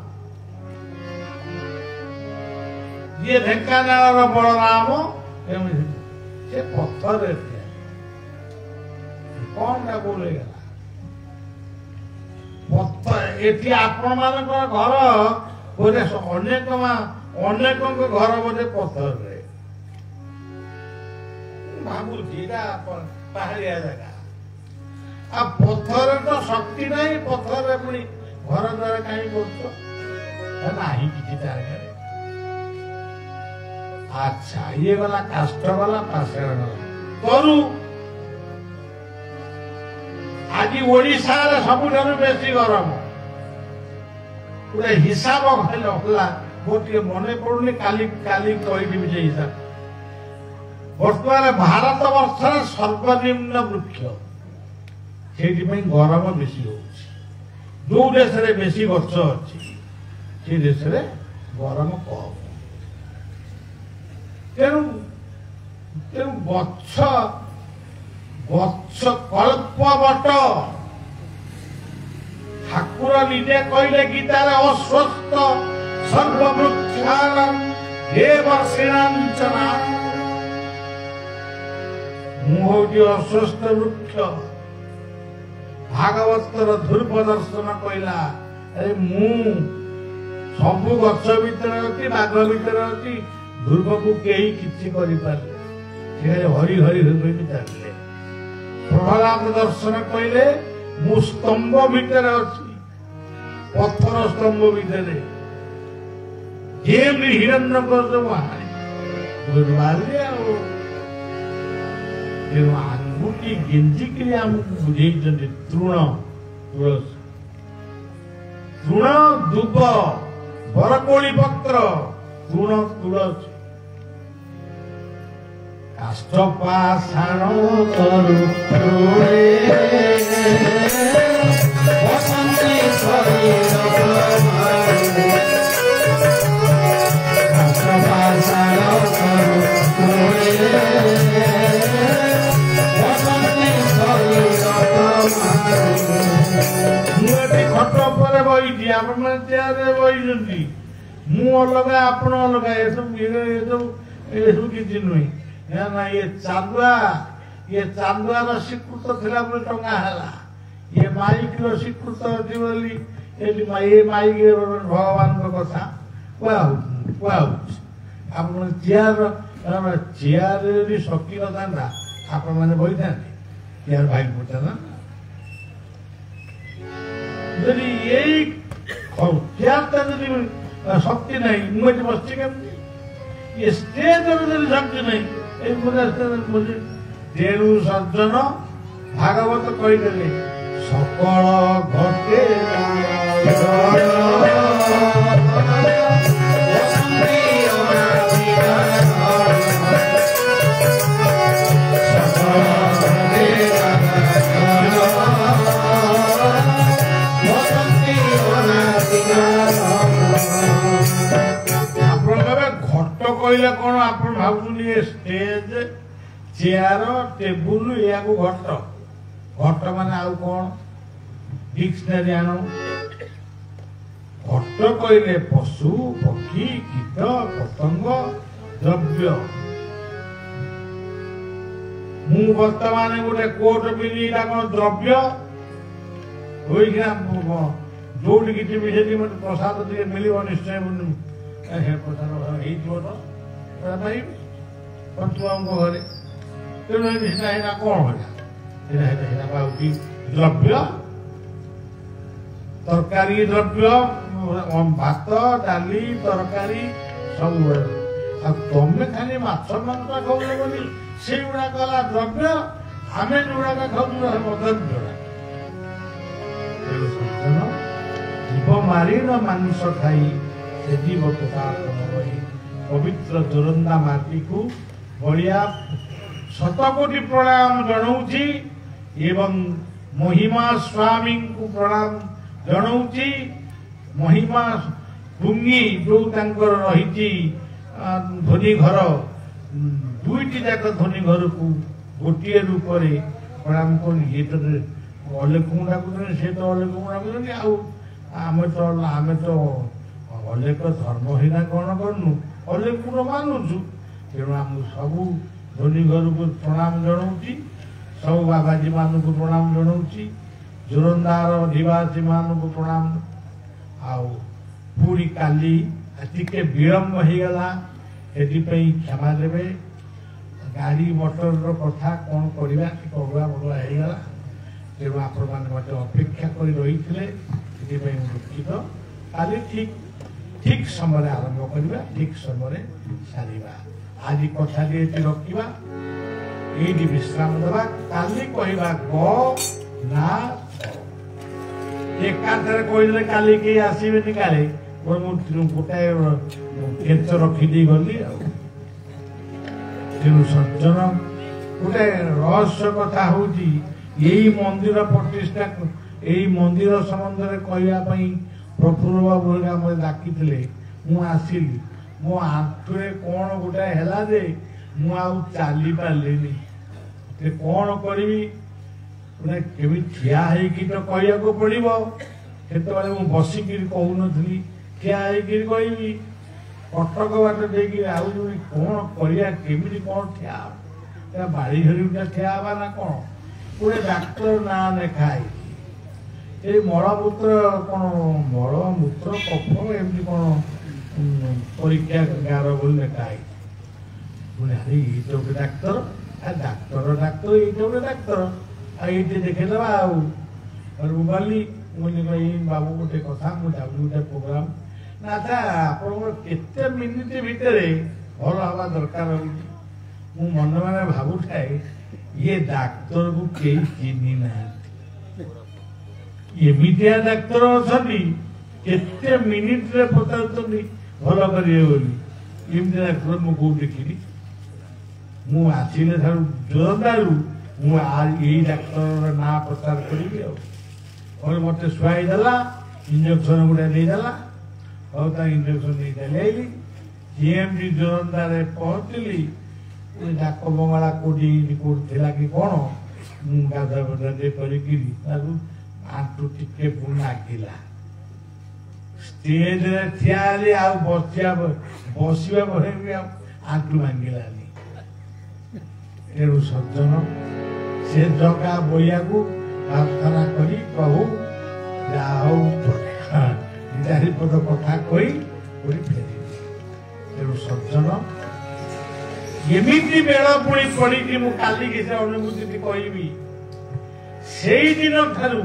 ये ढेंकानाल बलराम से पत्थर कौन का बोलेगा पत्थर एटी आपण मान घर बोले अनेक घर बोले पत्थर रे पहाड़िया जगह आ पत्थर तो शक्ति नहीं पत्थर पुणी घर द्वारा कहीं कर अच्छा ये गला काष्ठ गला पाषाण गला करू आज ओडिशा रे सबुठारु बेसी गरम पूरा हिसाब होला गोटे मने पड़ुनी काली काली कहिबी जे हिसाब वर्तमान भारत वर्ष सर्वनिम्न वृक्ष से गरम बेसी हो जो देश रे बेसी गछ अच्छी से देश रे गरम कम तेणु तेणु गछ गछ कल्पवट ठाकुर निजे कहले गीतार अस्वस्थ सर्ववृक्षाणां एव श्रेणांचना मुहूर्ति अस्वस्थ वृक्ष भागवतर ध्रुव दर्शन कहला अरे मु सबु गछ भितर अछि बाघ भितर अछि ध्रुव को केही किछि करि पारे से हरि हरि हरि चलले प्रहलाद दर्शन कहले मु स्तंभ भितर अछि पत्थर स्तंभ भितर जेम हिरण्यकश्यप बाहरी गुरुवारे आंगुठी गेंजिक बुझे तृण तुलसी तृण दुब बरकोली पत्र तृण तुलसी काष्ठ पाषाण बसंती शरीर आपण चेयर बही मु अलग आपण अलग ये सब किसी नुहे ना ये चांदुआ स्वीकृत थिला टंगा है ये माइक स्वीकृत अच्छी बोली ये माइक भगवान कथा आप चेयर शक्ति ना आप मैंने बही था चेयर भाई पड़ता ना यदि यही चेयर शक्ति नहीं मुझे बच्चे के ये स्टेज शक्ति नहीं मुझे तेणु सज्जन भागवत कहीदेले सकल घटे कहले कौन आप भावुन स्टेज चेयर टेबुल या घट घट मान आउ कौन डिक्शनरी आण घट कहले पशु पक्षी कीट पतंग द्रव्य मु वर्तमान गोटे कोट पिली कौन द्रव्य जोटी किसी भी मत प्रसाद टे मिल निश्चय प्रसाद घरे तेना कौन द्रव्य तरकारी द्रव्य भात डाली तरकारी सब तमें खाली माछ मांस खाऊ बोली से गुड़ा गला द्रव्य आम जोड़ा खाऊ जीव मारी न मांस खाई से जीव पवित्र जोरंदा माटी को बढ़िया शतकोटी प्रणाम जनाऊँची एवं महिमा स्वामी को प्रणाम जनाऊँची महिमा टुंगी जो रही धनी घर दुईटी जाक धनी घर को गोटे रूप से प्रणाम कर ये तो अलेक डाकुन से तो अलेक डाकुन आम तो अलेक धर्महीना कौन करनु अलेक मानुचु तेणु आम सबू धनी घर को प्रणाम जनाऊँची सब बाबाजी मान को प्रणाम जनाऊँची जोरंदार अधिवासी मान को प्रणाम पूरी काली टिके विलम्ब हो गला से क्षमा देवे गाड़ी मोटर कथा कौन करवा करुआ बड़ुआ होगला तेणु आप अपेक्षा कर रही थे दुखित काली ठीक ठीक समय आरंभ करवा ठीक समय सारिबा आज कथा रखा ये विश्राम देवा काली कहवा ग ना एकांतर कहले काली के आसबे काले गोटाए केच रखीदे गली तेणु सज्जन गोटे रहस्य कथा हूँ यही मंदिर प्रतिष्ठा यही मंदिर संबंध कहवाई प्रफुल्ल बाबू मत डाकी मुसिली मो आंठुए कौन गोटाए है जे मुली पारे कौन करी केमी ठिया तो कहू पड़ो से बसिक कहून ठिया कही कटक बाट दे कौन करमी कौन ठिया बाड़ी धरी ठिया हवा ना कौन गोटे डाक्तर ना लेखाई ये मलमूत्र कौन मलमूत्र कफ एमती कौन परीक्षा गार बोली लेखाई ये तो डाक्तर डाक्तर डाक्तर ये गोटे डाक्तर ये देखेदबा गली मुझे बाबू गोटे कथा मुझे गोटे प्रोग्राम ना था आपते मिनिट भितर भल हवा दरकार मु मन मन भावुए ये डाक्तर को कई चिन्ह ना एमितिया डाक्तर अच्छा केते मिनिट रे पचार भल करेंगे डाक्तर मुझे देखी मुझे जोरदारू मुझे डाक्तर ना प्रचार करी मत शुआईदेला इंजेक्शन गुड़ा देदेला और इंजेक्शन नहीं चली जीएमडी जोरंदा पहुंचली डाक बंगाला कोटी थी कि कौन गाधा बधा कर आंटू टिके पुणी आगिला स्टेज रे ठियाली आ बसिया बसिबा बहे भी आंटू भांगिलानी एरु सज्जन से जगा बोया को प्रार्थना करी प्रभु जाओ चारि पद कथा कही फेरी एरु सज्जन एमिति बेला पुणी पड़ी कि मु काली के से अनुभूति कहबी सेई दिन ठारू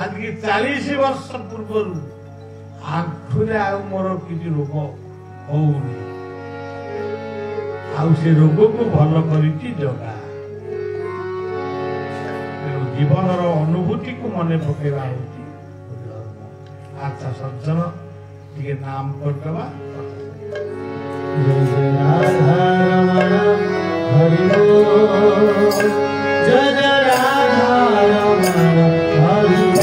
आज की 40 वर्ष पूर्व आंखुरे आ मोर किसी रोग होउनी आउ से रोग को भल करिछि जगा जीवन अनुभूति को मन पकेवा होती अच्छा सज्जन टिके नाम करदबा जय राधा रमण हरि बोल जय राधा रमण हरि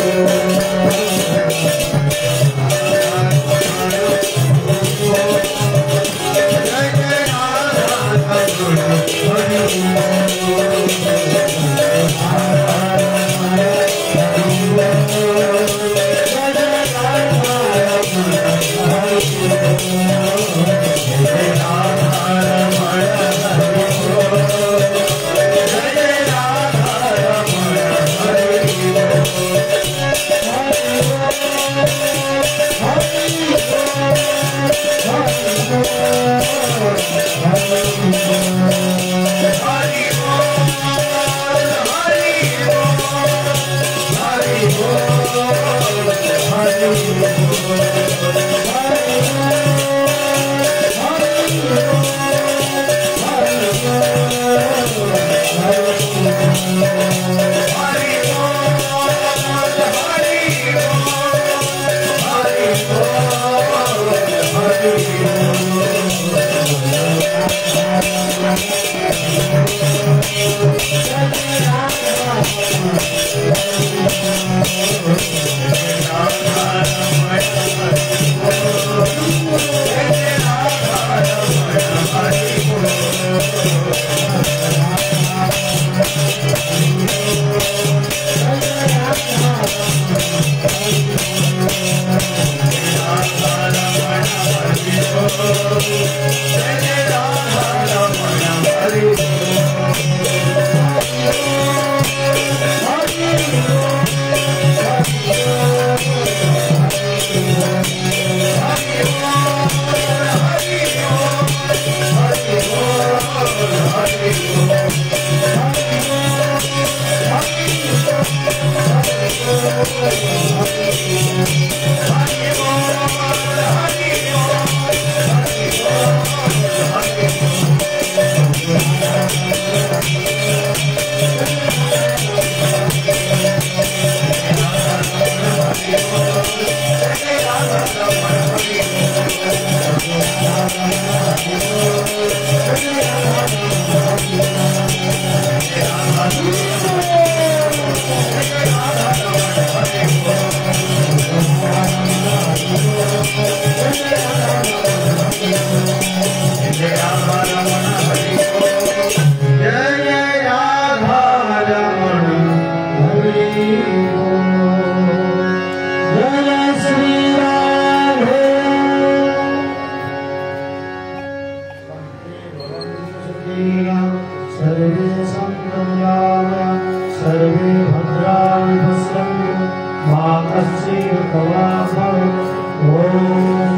सर्वे भद्राणि पश्यन्तु मा कश्चित् दुःखभाग् भवेत्। ॐ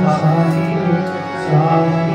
शान्ति शान्ति।